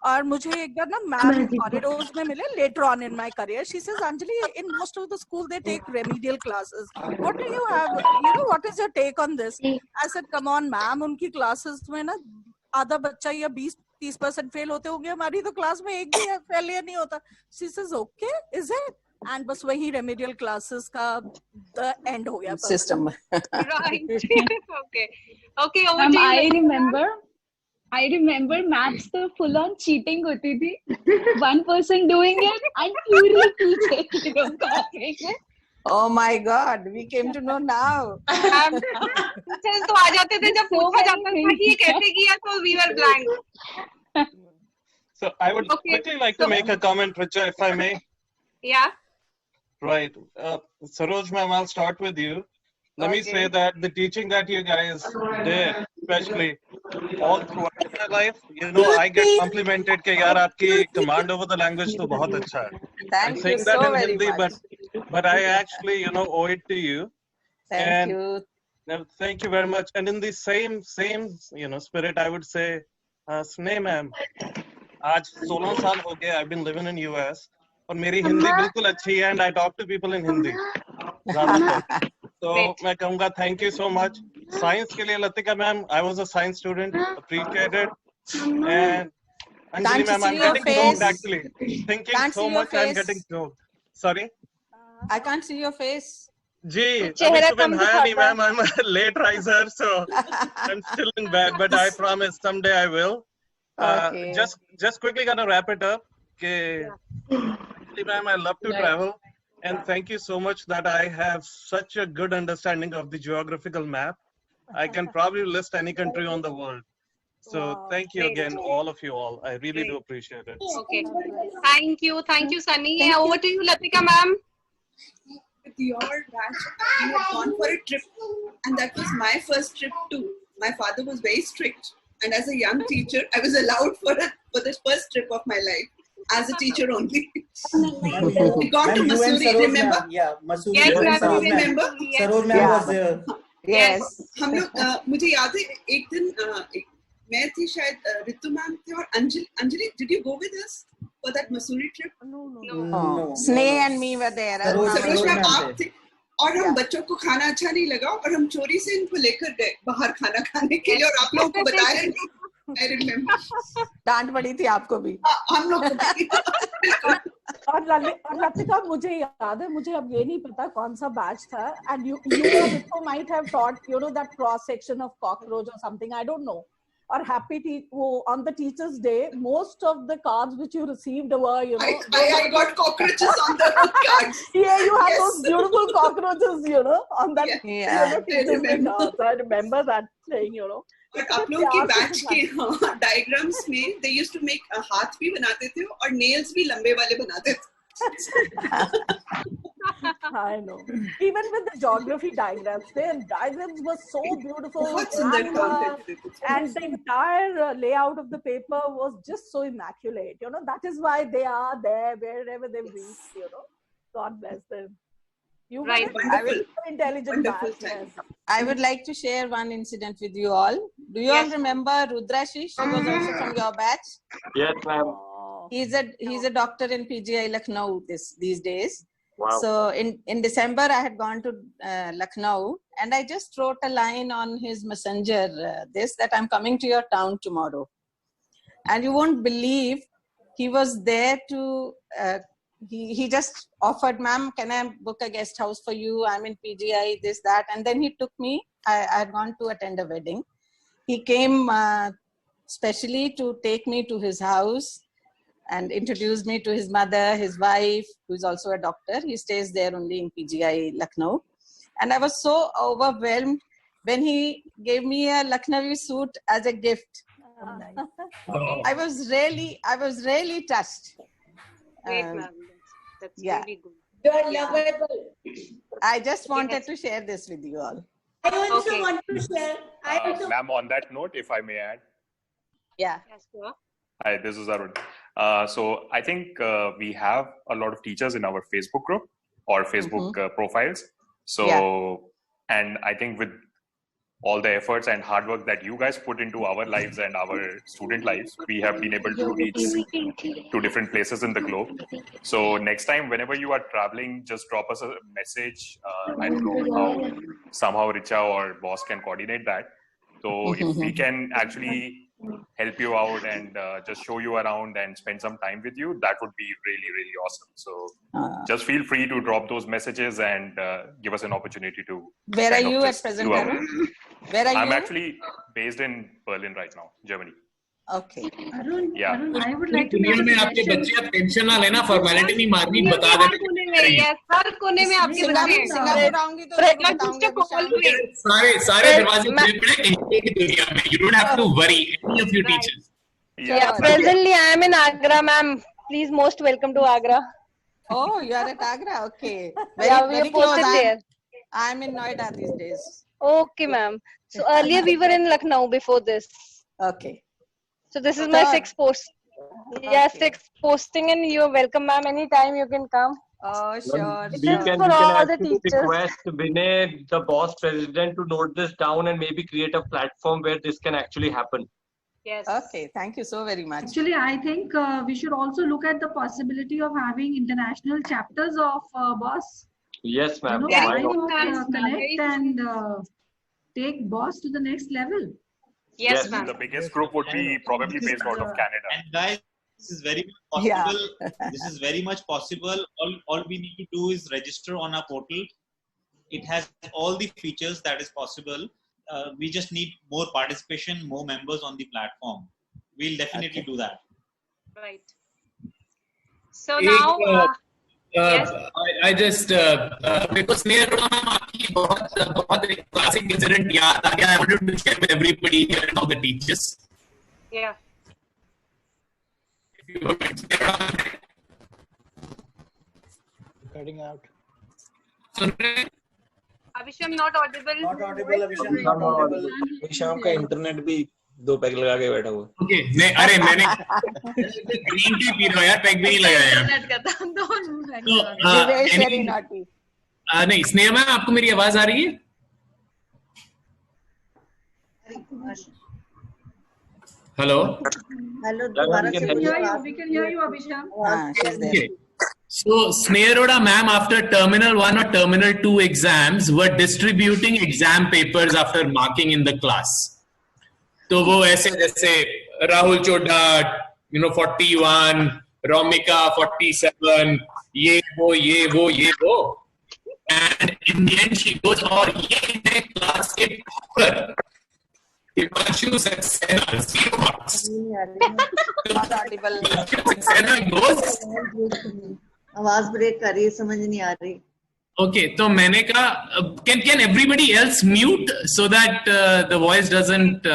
और मुझे एक बार ना ma'am corridors में मिले later on in my career. She says, Anjali, in most of the school they take remedial classes. What do you have? You know, what is your take on this? I said, come on, ma'am, उनकी classes में ना आधा बच्चा या 20-30% fail होते होंगे, हमारी तो class में एक भी failure नहीं होता. She says, okay, is it? And बस वही remedial classes का the end हो गया system. Right. Okay. Okay. Over to you. I remember maths तो full on cheating होती थी. One person doing it and पूरी teacher copying it. Oh my God, we came to know now. तो आ जाते थे जब पूछा जाता था कि ये कैसे किया तो we were blank. So I would quickly like to make a comment, Richa, if I may. Yeah. Right. Saroj ma'am, I'll start with you. Let me say that the teaching that you guys did, especially all throughout my life, you know, I get complimented that yaar aapki command over the language to bahut acha hai. I'm saying that in Hindi, but I actually, you know, owe it to you. Thank you. Thank you very much. And in the same, you know, spirit, I would say, Sneh ma'am, aaj 16 saal ho gaya, I've been living in US, और मेरी हिंदी बिल्कुल अच्छी है, and I talk to people in Hindi. So मैं कहूँगा thank you so much. Science के लिए Latika ma'am, I was a science student, appreciated. And Anjali ma'am, I'm getting choked actually. Thinking so much, I'm getting choked. Sorry? I can't see your face. जी, अभी सुबह नहाया नहीं ma'am, I'm a late riser, so I'm still in bed, but I promise someday I will. Just quickly gonna wrap it up. Okay. Ma'am, I love to travel. And thank you so much that I have such a good understanding of the geographical map. I can probably list any country on the world. So thank you again, all of you all. I really do appreciate it. Okay. Thank you, Sunny. Over to you, Latika ma'am. With your batch, we had gone for a trip, and that was my first trip too. My father was very strict, and as a young teacher, I was allowed for the first trip of my life. As a teacher only. We gone to Mussoorie, remember? Yeah, Mussoorie. Yes, remember? Saroj ma'am was there. Yes. हम लोग मुझे याद है एक दिन मैं थी शायद रितु मैम थे और Anjali did you go with us for that Mussoorie trip? No. Sneh and me were there. Saroj ma'am आप थे और हम बच्चों को खाना अच्छा नहीं लगा और हम चोरी से इनको लेकर गए बाहर खाना खाने के लिए और आप लोगों को बताया नहीं. I remember. डांट पड़ी थी आपको भी. हम लोग और लतिका मुझे याद है, मुझे अब ये नहीं पता कौन सा बैच था, and you might have taught, you know, that cross section of cockroach or something, I don't know. Or on the Teachers' Day, most of the cards which you received were, you know, I got cockroaches on the cards. Yeah, you had those beautiful cockroaches, you know, on that. Yeah, I remember that thing, you know. But आप लोगों की batch के diagrams में they used to make हाथ भी बनाते थे और nails भी लंबे वाले बनाते थे. I know. Even with the geography diagrams, their diagrams were so beautiful, and the entire layout of the paper was just so immaculate. You know, that is why they are there wherever they reach. You know, God bless them. You right. Intelligent. Yes. I would like to share one incident with you all. Do you all remember Rudrashi? She was also from your batch. Yes, ma'am. He's a doctor in PGI Lucknow these days. Wow. So in December I had gone to Lucknow and I just wrote a line on his messenger that I'm coming to your town tomorrow. And you won't believe he was there to. He just offered, ma'am, can I book a guest house for you? I'm in PGI, this, that. And then he took me. I had gone to attend a wedding. He came specially to take me to his house and introduced me to his mother, his wife, who's also a doctor. He stays there only in PGI Lucknow. And I was so overwhelmed when he gave me a Lucknowi suit as a gift. I was really touched. Great, ma'am. That's really good. You're lovable. I just wanted to share this with you all. I also want to share. Ma'am, on that note, if I may add. Yeah. Yes, sir. Hi, this is Arun. So I think we have a lot of teachers in our Facebook group or Facebook profiles. So, and I think with all the efforts and hard work that you guys put into our lives and our student lives, we have been able to reach to different places in the globe. So next time, whenever you are traveling, just drop us a message. I don't know how somehow Richa or boss can coordinate that. So if we can actually help you out and just show you around and spend some time with you, that would be really, really awesome. So just feel free to drop those messages and give us an opportunity to. Where are you at present, Arun? Where are you? I'm actually based in Berlin right now, Germany. Okay. Arun, Yeah. Arun, I would like to दुनिया make में a आपके suggestion. बच्चे आप tension ना लेना, formality नहीं मारनी, बता देना। हर कोने में आपके बच्चे सिंगापुर आऊंगी तो बताऊंगी अभी शाम। सारे दरवाजे खुले पड़े इंडिया की दुनिया में। You don't have to worry, any of you teachers. Yeah, presently I am in Agra, ma'am. Please, most welcome to Agra. Oh, you are at Agra. Okay. Yeah, we are posted there. I'm in Noida these days. Okay, ma'am. So earlier we were in Lucknow before this. Okay. So this is my sixth post. Yeah, sixth posting, and you're welcome, ma'am. Anytime you can come. Oh, sure. We can actually request Vinay, the boss president, to note this down and maybe create a platform where this can actually happen. Yes. Okay. Thank you so very much. Actually, I think we should also look at the possibility of having international chapters of BOSS. Yes, ma'am. You know, why not connect and take BOSS to the next level? Yes, ma'am. The biggest group would be probably based out of Canada. And guys, this is very much possible. This is very much possible. All we need to do is register on our portal. It has all the features that is possible. We just need more participation, more members on the platform. We'll definitely do that. Right. So now, yes. I just because आपकी बहुत classic incident याद आ गया. I wanted to share with everybody here and all the teachers. Yeah. Cutting out. Avisham not audible. Not audible, Avisham. Not audible. शाम का internet भी 2 pack लगा के बैठा हुआ। Okay, नहीं, अरे मैंने ग्रीन टी पी रहा हूँ यार, पैक भी नहीं लगाया यार। नहीं, स्नेहा मैम आपको मेरी आवाज आ रही है? हेलो। हेलो, दोबारा से we can hear you, Abhishek. Okay. So Sneha Arora ma'am, after Terminal 1 or Terminal 2 exams, were distributing exam papers after marking in the class. तो वो ऐसे जैसे राहुल चोडा, 41, रोमिका 47, ये वो, and in the end she goes, और ये है क्लास के topper, Himanshu Saxena, 0 marks. Saxena goes, आवाज ब्रेक कर रही है, समझ नहीं आ रही। Okay, तो मैंने कहा, can everybody else mute so that the voice doesn't.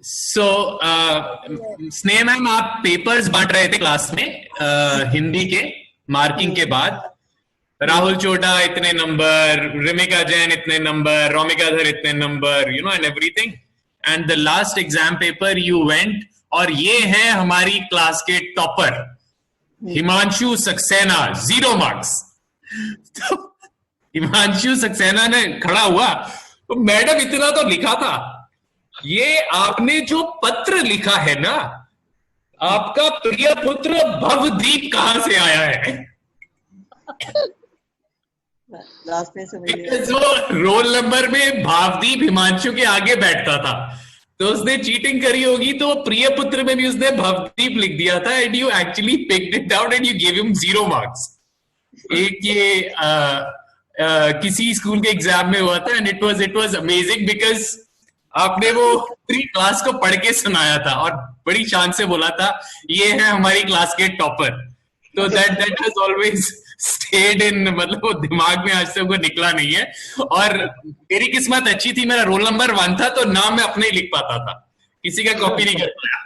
So स्नेह मैम आप पेपर्स बांट रहे थे क्लास में हिंदी के मार्किंग के बाद, राहुल चोडा इतने नंबर, रिमिका जैन इतने नंबर, रोमिका धर इतने number, and everything, and the last exam paper you went, और ये है हमारी क्लास के टॉपर हिमांशु सक्सेना, 0 मार्क्स। तो हिमांशु सक्सेना ने खड़ा हुआ, तो मैडम इतना तो लिखा था, ये आपने जो पत्र लिखा है ना, आपका प्रिय पुत्र भवदीप कहां से आया है? जो रोल नंबर में भावदीप हिमांशु के आगे बैठता था, तो उसने चीटिंग करी होगी, तो प्रिय पुत्र में भी उसने भवदीप लिख दिया था, and you actually picked it out and you give him 0 marks. एक ये किसी स्कूल के एग्जाम में हुआ था, and it was amazing because आपने वो पूरी क्लास को पढ़ के सुनाया था और बड़ी शान से बोला था, ये है हमारी क्लास के टॉपर। तो that has always stayed in, मतलब वो दिमाग में आज तक वो निकला नहीं है। और मेरी किस्मत अच्छी थी, मेरा रोल नंबर 1 था, तो नाम मैं अपने ही लिख पाता था, किसी का कॉपी नहीं कर पाया।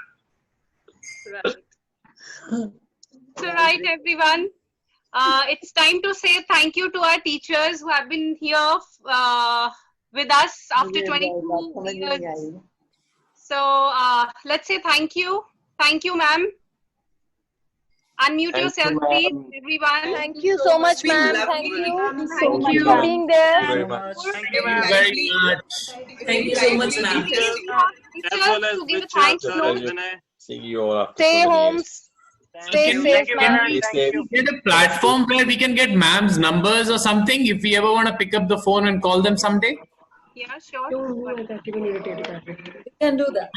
So right, everyone, it's time to say thank you to our teachers who have been here with us after 22 years. So let's say thank you. Thank you, ma'am. Unmute yourself, please, everyone. Thank you so much, ma'am. Thank you so much for being there. Very much. Thank you very much. Thank you so much, ma'am. As well as To give a Richard, thanks sir, note. Vinay. Seeing you all after Stay so many home. years. Stay safe, ma'am. Stay safe. Get a platform where we can get ma'am's numbers or something if we ever want to pick up the phone and call them someday. Yeah, sure. We can do that.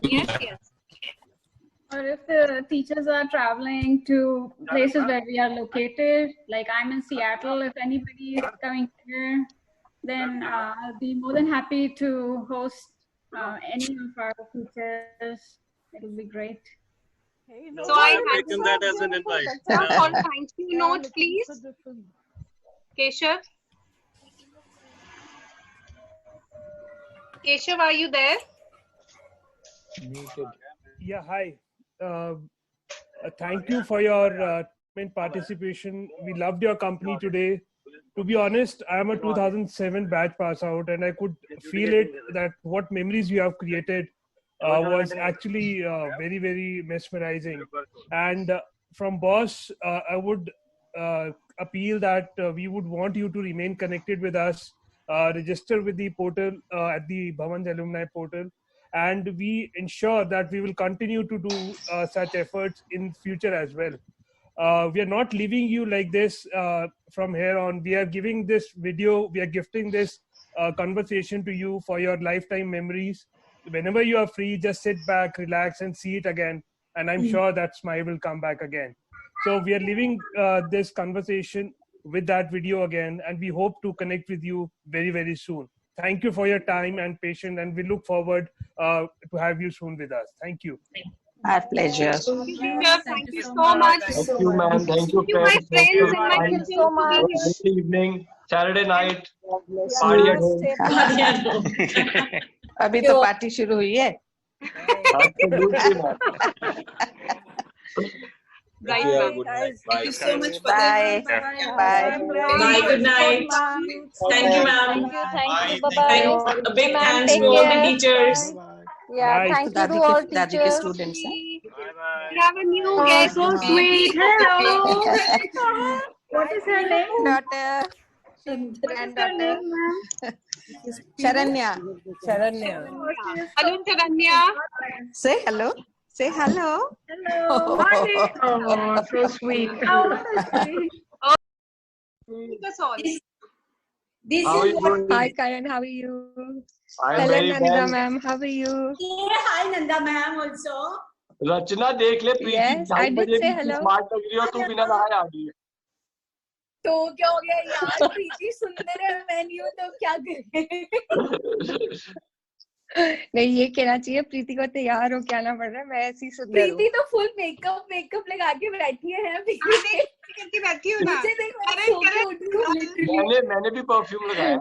Yes, yes. Or if the teachers are traveling to places where we are located, like I'm in Seattle, if anybody is coming here, then I'll be more than happy to host any of our teachers. It'll be great. So I I've taken that as an invite. all thank you notes, please. Keshav. Keshav, are you there? Yeah, hi. Thank you for your participation. We loved your company today. To be honest, I am a 2007 batch pass out, and I could feel it that what memories you have created was actually very, very mesmerizing. And from Boss, I would appeal that we would want you to remain connected with us, register with the portal at the Bhavan's alumni portal, and we ensure that we will continue to do such efforts in future as well. We are not leaving you like this from here on. We are giving this video, we are gifting this conversation to you for your lifetime memories. Whenever you are free, just sit back, relax, and see it again. And I'm sure that smile will come back again. So we are leaving this conversation with that video again, and we hope to connect with you very, very soon. Thank you for your time and patience, and we look forward to have you soon with us. Thank you. Our pleasure. Thank you so much. Thank you, ma'am. Thank you, my friends. friends and my Thank you so much. Good evening. Saturday night. Party at home. अभी तो party शुरू हुई है. Absolutely, ma'am. Right, Thank you so much for Bye. that. Bye. Bye. Good night. Thank you, ma'am. Thank you. Bye-bye. A big Ma'am, thanks take to all the care. teachers. Yeah, Bye. thank you to all Dadi ke teachers. students. We have a new guest. So sweet. Hello. What is her name? Daughter. Granddaughter. Sharanya. Hello, Charanya. Say hello. Say hello. Hello. Hi. Oh, so sweet. Oh, so sweet. That's all. This How are is you what. doing? Hi Karan, how are you? I am Hello very Nanda well. ma'am, how are you? Hi, Nanda ma'am also. रचना देख ले प्रीति Yes, I 2:30 did बजे say भी hello. Smart लग रही हो तू बिना नहाए आ गई है. तो क्या हो गया यार, प्रीति सुंदर है, मैं नहीं हूँ तो क्या करें? नहीं, ये कहना चाहिए प्रीति को तैयार हो के आना पड़ रहा है, मैं ऐसी सुंदर हूँ. प्रीति तो फुल मेकअप लगा के बैठी है करके बैठी हूँ ना. मुझे देख, मैं सो के उठ रही हूँ literally. मैंने भी परफ्यूम लगाया.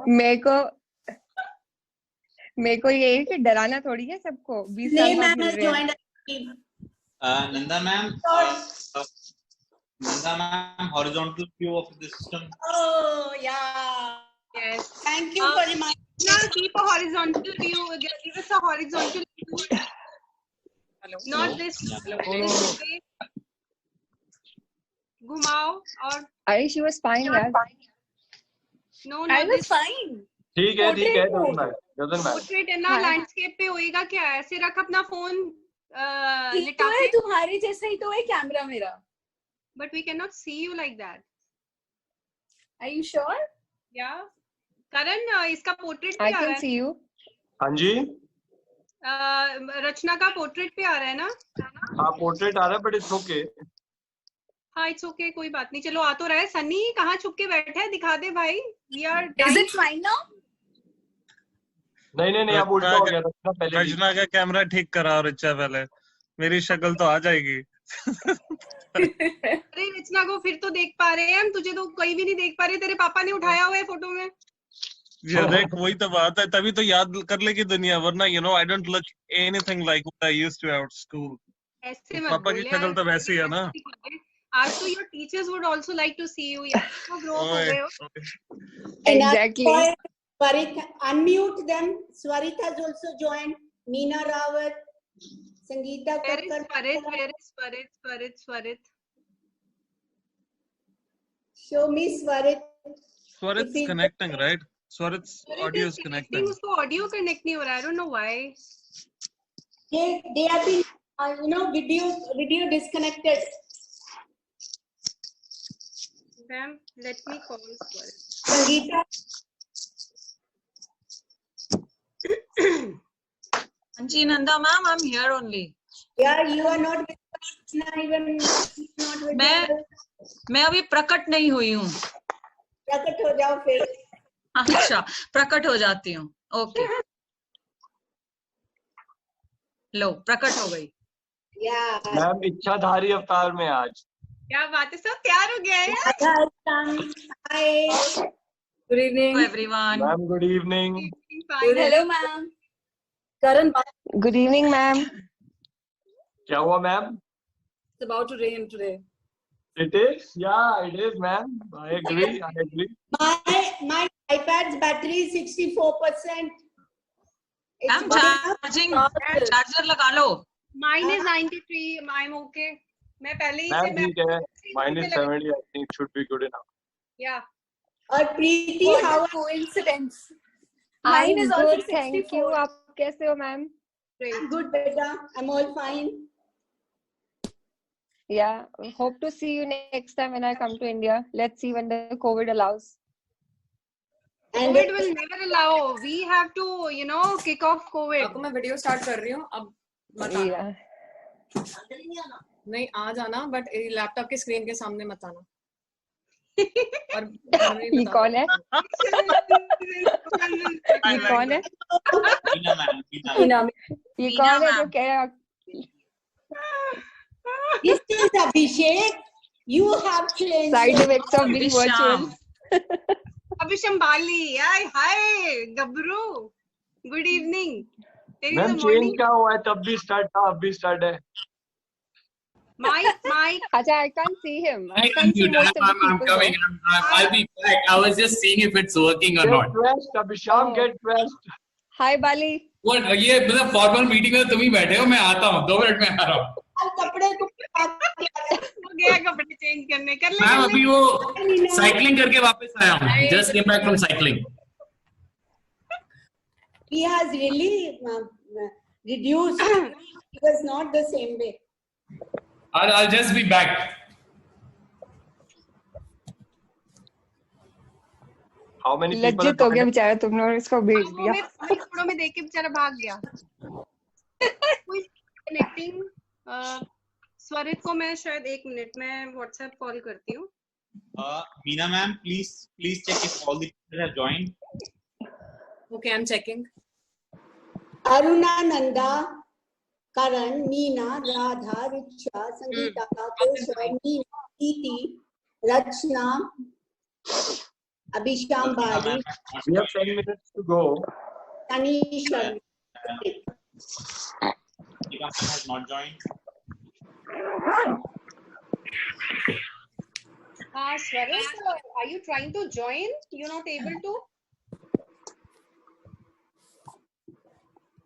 मेरे को ये है कि डराना थोड़ी है सबको. 20 नहीं, साल मैम बाद has मिल रहे हैं. joined. Nanda ma'am, horizontal view of the system. Oh, yeah. Yes. Thank you for reminding. Now keep a horizontal view. Give us a horizontal view. Not this. This way. घुमाओ और. अरे she was fine यार. No, I not was this. fine. ठीक है doesn't matter. Portrait है ना, landscape पे होएगा क्या? ऐसे रख अपना phone ठीक तो है, तुम्हारे जैसा ही तो है कैमरा मेरा. But we cannot see you like that. Are you sure? Yeah. Karan, इसका portrait पे I आ रहा can है. see you. हाँ जी. रचना का portrait पे आ रहा है ना? हाँ पोर्ट्रेट आ रहा है but it's okay. हाँ it's okay, कोई बात नहीं. चलो आ तो रहा है. सनी कहाँ छुप के बैठा है? दिखा दे भाई. We are. Is it fine now? नहीं अब उल्टा हो गया. रचना पहले रचना का कैमरा ठीक कराओ रिचा पहले. मेरी शक्ल तो आ जाएगी. अरे रचना को फिर तो देख पा रहे हैं हम, तुझे तो कहीं भी नहीं देख पा रहे. तेरे पापा ने उठाया हुआ है फोटो में. ये देख वही तो बात है, तभी तो याद कर लेगी दुनिया, वरना I don't look anything like what I used to at school. ऐसे मत पापा की बोल शक्ल तो वैसी है ना. आज तो your teachers would also like to see you. यार grow हो गए हो. Exactly. Swarit, unmute them. Swarit has also joined. Meena Rawat, Sangeeta Kakkar. Where is Swarit? Show me Swarit. Swarit's connecting, right? Swarit's audio is connecting. उसको audio connect नहीं हो रहा. I don't know why. They have been, video disconnected. Ma'am, let me call Swarit. Sangeeta. Anji Nanda ma'am, I'm here only. Yeah, you are not with us, even not with मैं अभी प्रकट नहीं हुई हूँ. प्रकट हो जाओ फिर. अच्छा, प्रकट हो जाती हूँ. ओके. लो, प्रकट हो गई. मैम इच्छाधारी अवतार में आज. क्या बात है, सब तैयार हो गया है. Hi. Good evening, everyone. Ma'am, good evening. Hello, ma'am. Karan. Good evening, ma'am. क्या हुआ ma'am? It's about to rain today. It is? Yeah, it is, ma'am. I agree. My iPad's battery is 64%. I'm charging. Charger लगा लो. Mine is 93. I'm okay. मैं पहले ही Ma'am, से ठीक है. Mine is 70. I think it should be good enough. Yeah. और प्रीति, how coincidence? Mine is also 64. Thank you. आप कैसे हो, ma'am? I'm good, beta. I'm all fine. Yeah, hope to see you next time when I come to India. Let's see when the COVID allows. And COVID will never allow. We have to, kick off COVID. आपको मैं video start कर रही हूँ. अब मत आना. नहीं आ जाना, बट लैपटॉप के स्क्रीन के सामने मत आना. और ये कौन है? ये कौन है? ये कौन है जो कह रहा? This is Abhishek. You have changed. Side effects of being virtual. Abhishek Bali. Hi, Gabru. Good evening. Ma'am change क्या हुआ है? तब भी स्टार्ट था, अब भी स्टार्ट है. Mike. Acha, I can't see him. I can't see most of the people. I'm coming. I'll be back. I was just seeing if it's working or not. Get dressed, Abhishek. Get dressed. Hi, Bali. What? ये मतलब formal meeting में तुम ही बैठे हो, मैं आता हूँ 2 minute में आ रहा हूँ. कपड़े को हो गया कपड़े चेंज करने कर ले. मैं अभी वो साइकिलिंग करके वापस आया हूँ. Just came back from cycling. He has really reduced. It was not the same way. I'll just be back. How many people? लज्जित हो गया बेचारा तुमने और इसको भेज दिया. कपड़ों में देख के बेचारा भाग गया. कनेक्टिंग. स्वरित को मैं शायद 1 मिनट में WhatsApp कॉल करती हूँ. Meena ma'am, please check if all the teachers have joined. Okay, I'm checking. Aruna, Nanda, Karan, Meena, Radha, Richa, Sangeeta, Keshwar, Meena, Preeti, Rachna, Abhishek Bali. We have 10 minutes to go. Tanisha. Deepika has not joined. Swarit, are you trying to join? You're not able to?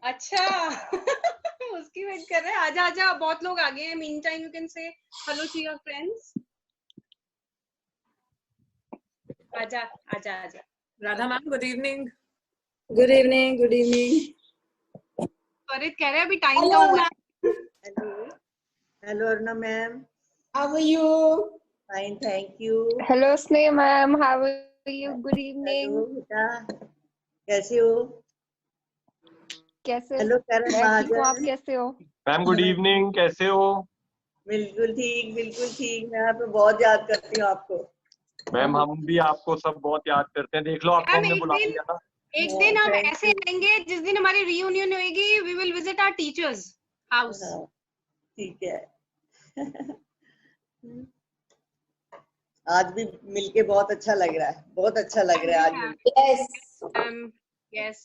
अच्छा उसकी wait कर रहे हैं. आजा बहुत लोग आ गए हैं. Meantime you can say hello to your friends. आजा. Radha ma'am, good evening. Good evening. स्वरित कह रहे हैं अभी टाइम कम हुआ. Hello Aruna ma'am. How are you? Fine, thank you. Hello Sneha ma'am, how are you? Good evening. Hello बेटा, कैसे हो? कैसे? Hello Karan महाजन. आप कैसे हो? मैम गुड इवनिंग, कैसे हो? बिल्कुल ठीक. मैं आपको बहुत याद करती हूँ आपको. मैम हम भी आपको सब बहुत याद करते हैं. देख लो आपको हमने बुला लिया ना. एक दिन हम ऐसे आएंगे जिस दिन हमारी रियूनियन होगी. We will visit our teachers house. ठीक है. आज भी मिलके बहुत अच्छा लग रहा है. आज Yes. Yes.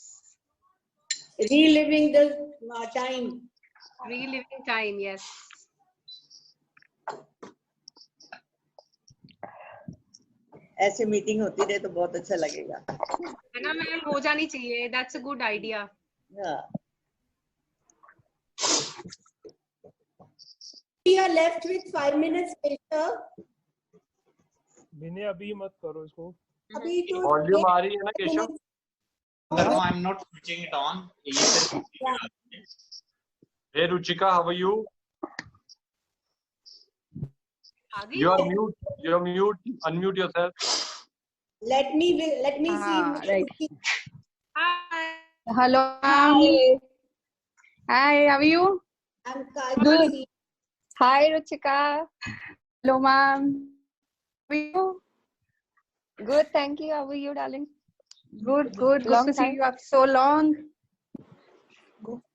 Reliving the time. Reliving time, yes. ऐसे मीटिंग होती रहे तो बहुत अच्छा लगेगा। है ना मैम, हो जानी चाहिए। That's a good idea. We are left with 5 minutes later. बिने अभी मत करो इसको। अभी तो वॉल्यूम आ रही है ना Keshav? No, I'm not switching it on. Hey Ruchika, how are you? You are mute. You are mute. Unmute yourself. Let me see. Right. Hi. Hello. Hi, how are you? I'm good. Hi, Ruchika. Hello, ma'am. How are you? Good, thank you. How are you, darling? Good. Good to see you after so long.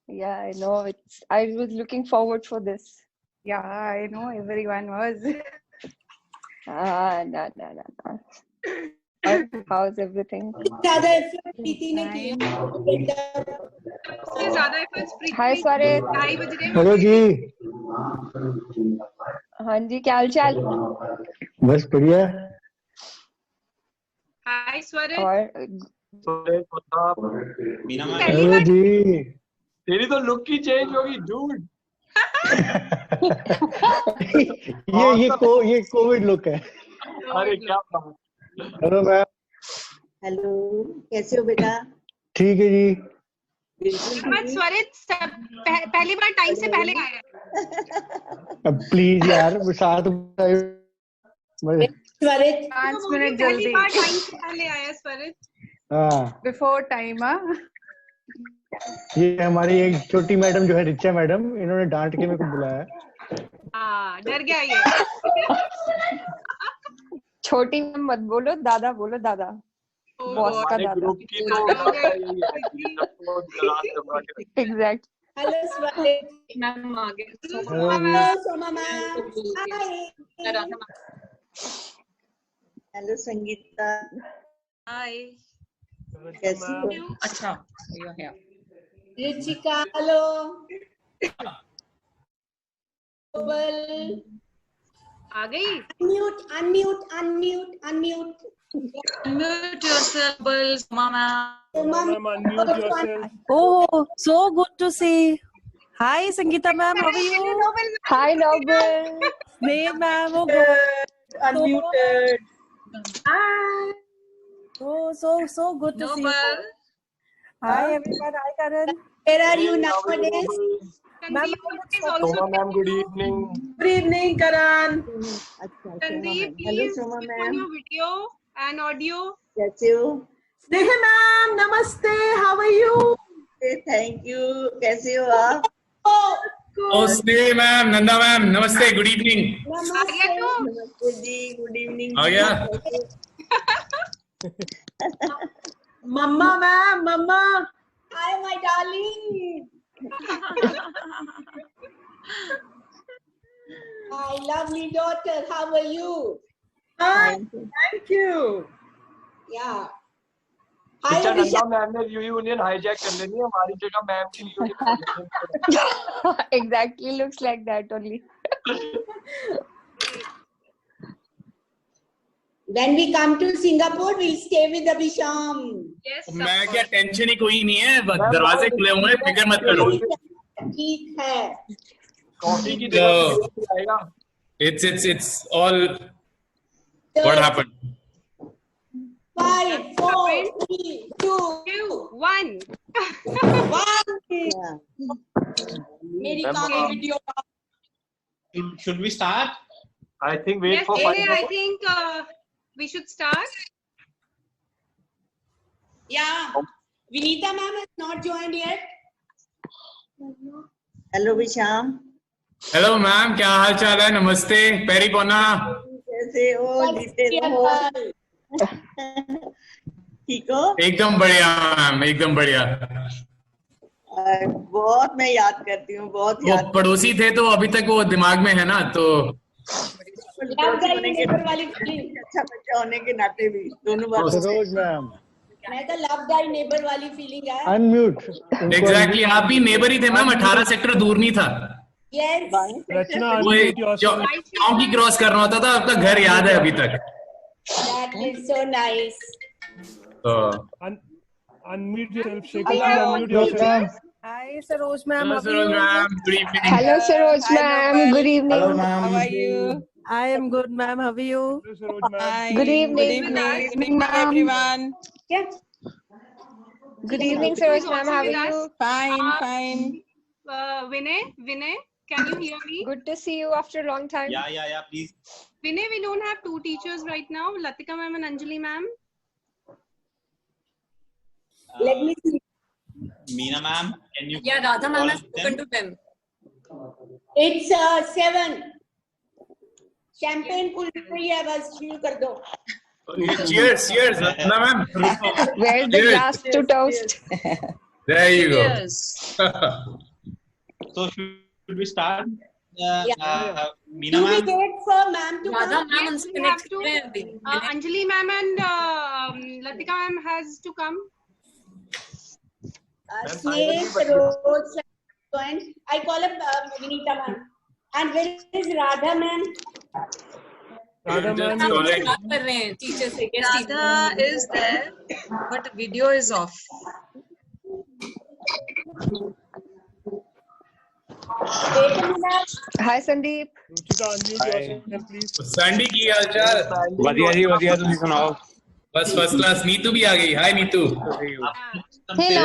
Yeah, I know. I was looking forward for this. Yeah, I know. Everyone was. No. How's everything? ज़्यादा effort प्रीति ने किया। सबसे ज़्यादा efforts प्रीति। Hi, Swarit. 2:30 बज रहे हैं। Hello जी। हाँ जी, क्या हाल चाल? बस बढ़िया। Hi, Swarit. हेलो जी। तेरी तो लुक ही चेंज होगी डूड। ये कोविड लुक है। अरे क्या बात। Hello ma'am. हेलो, कैसे हो बेटा? ठीक है जी। स्वरित पहली बार टाइम से पहले आया। अब प्लीज यार साथ स्वरित 5 मिनट जल्दी। पहली बार टाइम से पहले आया स्वरित। हाँ। Before time. ये हमारी एक छोटी मैडम जो है रिचा मैडम, इन्होंने डांट के मेरे को बुलाया। हाँ, डर गया ये। छोटी मत बोलो, दादा बोलो, दादा। बॉस का दादा। ग्रुप की तो एग्जैक्ट। हेलो स्वरित मैम आ गए। Hello Soma ma'am. Hello Sangeeta. Hi. कैसी हो? अच्छा, रुचिका हेलो। आ गई। Unmute. Unmute yourself, Bulls, Mama. Unmute yourself. Oh, so good to see. Hi, Sangeeta ma'am. How are you? Hi, Noble. Snail ma'am. Oh, good. Unmuted. Hi. Oh, so good to see you. Hi, everyone. Hi, Karan. Where are you nowadays? Soma ma'am, good evening. Good evening, Karan. Sandeep, please switch on your video and audio. कैसे हो? Sneha ma'am, namaste. How are you? Thank you. कैसे हो आप? नमस्ते ma'am, Nanda ma'am, नमस्ते, good evening. नमस्ते जी, good evening. आ गया? Mama ma'am, Mama. Hi, my darling. My lovely daughter, how are you? Hi, thank you. Yeah. अच्छा नंदा मैम ने union hijack कर लेनी है हमारी जगह मैम की union. Exactly looks like that only. When we come to Singapore, we'll stay with Abhisham. Yes. मैं क्या टेंशन ही कोई नहीं है, दरवाजे खुले हुए हैं, फिक्र मत करो। ठीक है। कॉफी की जगह आएगा। It's all what happened. 5, 4, 3, 2, 1. मेरी काफी video. Should we start? I think wait Yes, for 5 minutes. I think we should start. Yeah. Vinita ma'am has not joined yet. Hello Visham. Hello ma'am, क्या हाल चाल है? नमस्ते, पेरी पोना। कैसे हो? जीते रहो। ठीक हो? एकदम बढ़िया मैम, एकदम बढ़िया। बहुत मैं याद करती हूँ, बहुत वो याद। पड़ोसी थे तो अभी तक वो दिमाग में है ना, तो अच्छा बच्चा होने के नाते भी दोनों बात। रोज मैम। मैं तो लव गाई नेबर वाली फीलिंग है। अनम्यूट। एग्जैक्टली, आप भी नेबर ही थे मैम, 18 सेक्टर दूर नहीं था। Yes. रचना वो चौकी क्रॉस करना होता था, आपका घर याद है अभी तक। That is so nice. Unmute yourself, Shekhar. Hello. Unmute yourself. Hi, Saroj ma'am. Hello, Saroj ma'am. Good evening. Hello, Saroj ma'am. Good evening. Hello, ma'am. How are you? I am good, ma'am. How are you? Hello, Saroj ma'am. Hi. Good evening. Good evening. Good evening, everyone. Yeah. Good evening, Saroj ma'am. How are you? Fine, fine. Vinay, can you hear me? Good to see you after a long time. Yeah, please. Vinay, we don't have two teachers right now, Latika ma'am and Anjali ma'am. Let me see. Meena ma'am, can you? Yeah, Radha ma'am has spoken to them. It's 7. Champagne खुल रही है बस शुरू कर दो. Cheers, Ratna ma'am. Where's the glass to toast? There you go. Yes. So should we start? Meena Do we ma'am. wait for ma'am to Radha come? ma'am Yes, उनसे we connect have to. कर रहे हैं अभी. Anjali ma'am and Latika ma'am has to come. Snape, Rose, and I call up Vinita ma'am. And where is Radha ma'am? Radha ma'am, हम Correct. उनसे बात कर रहे हैं टीचर से. Guest Radha teacher. is there, but video is off. Wait a minute. Hi, Sandeep. Ruchita, unmute yourself, please. Sandy की हाल चाल? ਵਧੀਆ जी ਵਧੀਆ ਤੁਸੀਂ ਸੁਣਾਓ बस फर्स्ट क्लास. नीतू भी आ गई. हाय Neetu. Hello.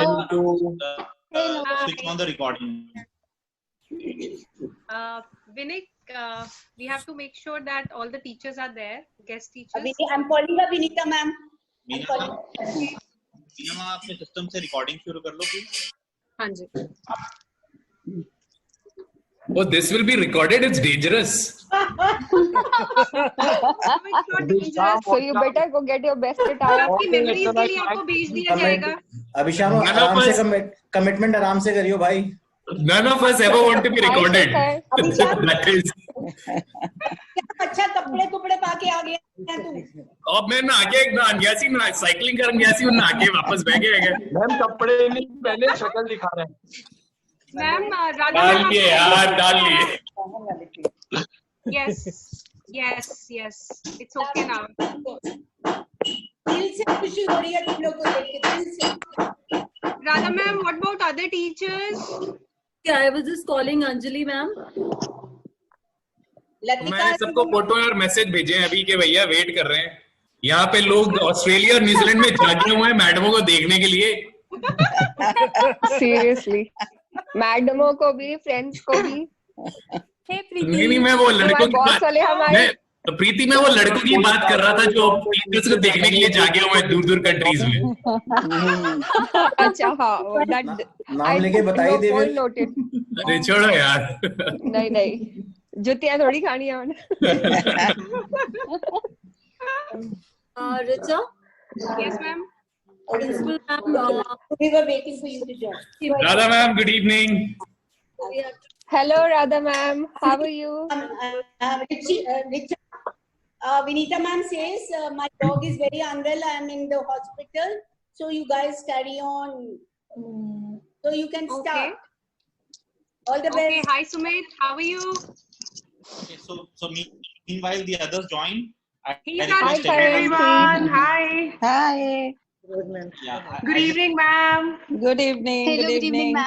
Switch on the recording. Vinay, we have to make sure that all the teachers are there, guest teachers. I'm calling up Vinita ma'am. Meena ma'am अपने सिस्टम से रिकॉर्डिंग शुरू कर लो प्लीज. हाँ जी. Oh, this will be recorded. It's dangerous. So you better go get your best attire. आपकी memories के लिए आपको भेज दिया जाएगा. अभिशाम आराम से कमिटमेंट आराम से करियो भाई. None of us ever want to be recorded. That is. अच्छा कपड़े पा के आ गया तू. अब मैं नहा के गया सी ना साइकिलिंग करन गया सी और नहा के वापस बह गया. मैम कपड़े नहीं पहले शक्ल दिखा रहे हैं. मैम राधा डाल मैम लिए यार डाल लिए. yes, it's okay now. दिल से खुशी हो रही है तुम लोग को देख के दिल से. Radha ma'am, what about other teachers? Yeah, I was just calling Anjali ma'am. मैंने सबको फोटो और मैसेज भेजे हैं अभी के भैया वेट कर रहे हैं. यहाँ पे लोग ऑस्ट्रेलिया और न्यूजीलैंड में जागे हुए हैं मैडमों को देखने के लिए. Seriously. मैडमों को भी, फ्रेंड्स को भी. नहीं मैं वो लड़कों की बात प्रीति में वो लड़कों की बात कर रहा था जो टीचर्स को देखने के लिए जागे हुए हैं दूर कंट्रीज में. अच्छा हाँ. नाम लेके बताइए देवी. अरे छोड़ो यार. नहीं जुतियां थोड़ी खानी है Richa? Yes, ma'am. Principal ma'am, we were waiting for you to join. Radha ma'am, good evening. Hello, Radha ma'am. How are you? Vinita ma'am says my dog is very unwell. I am in the hospital, so you guys carry on. So you can start. Okay. All the best. Okay, hi Sumit, how are you? Okay, so meanwhile the others join. Hi everyone. Hi. Hi. Yeah, Good evening, ma'am. Good evening. Hello, Good evening. ma'am.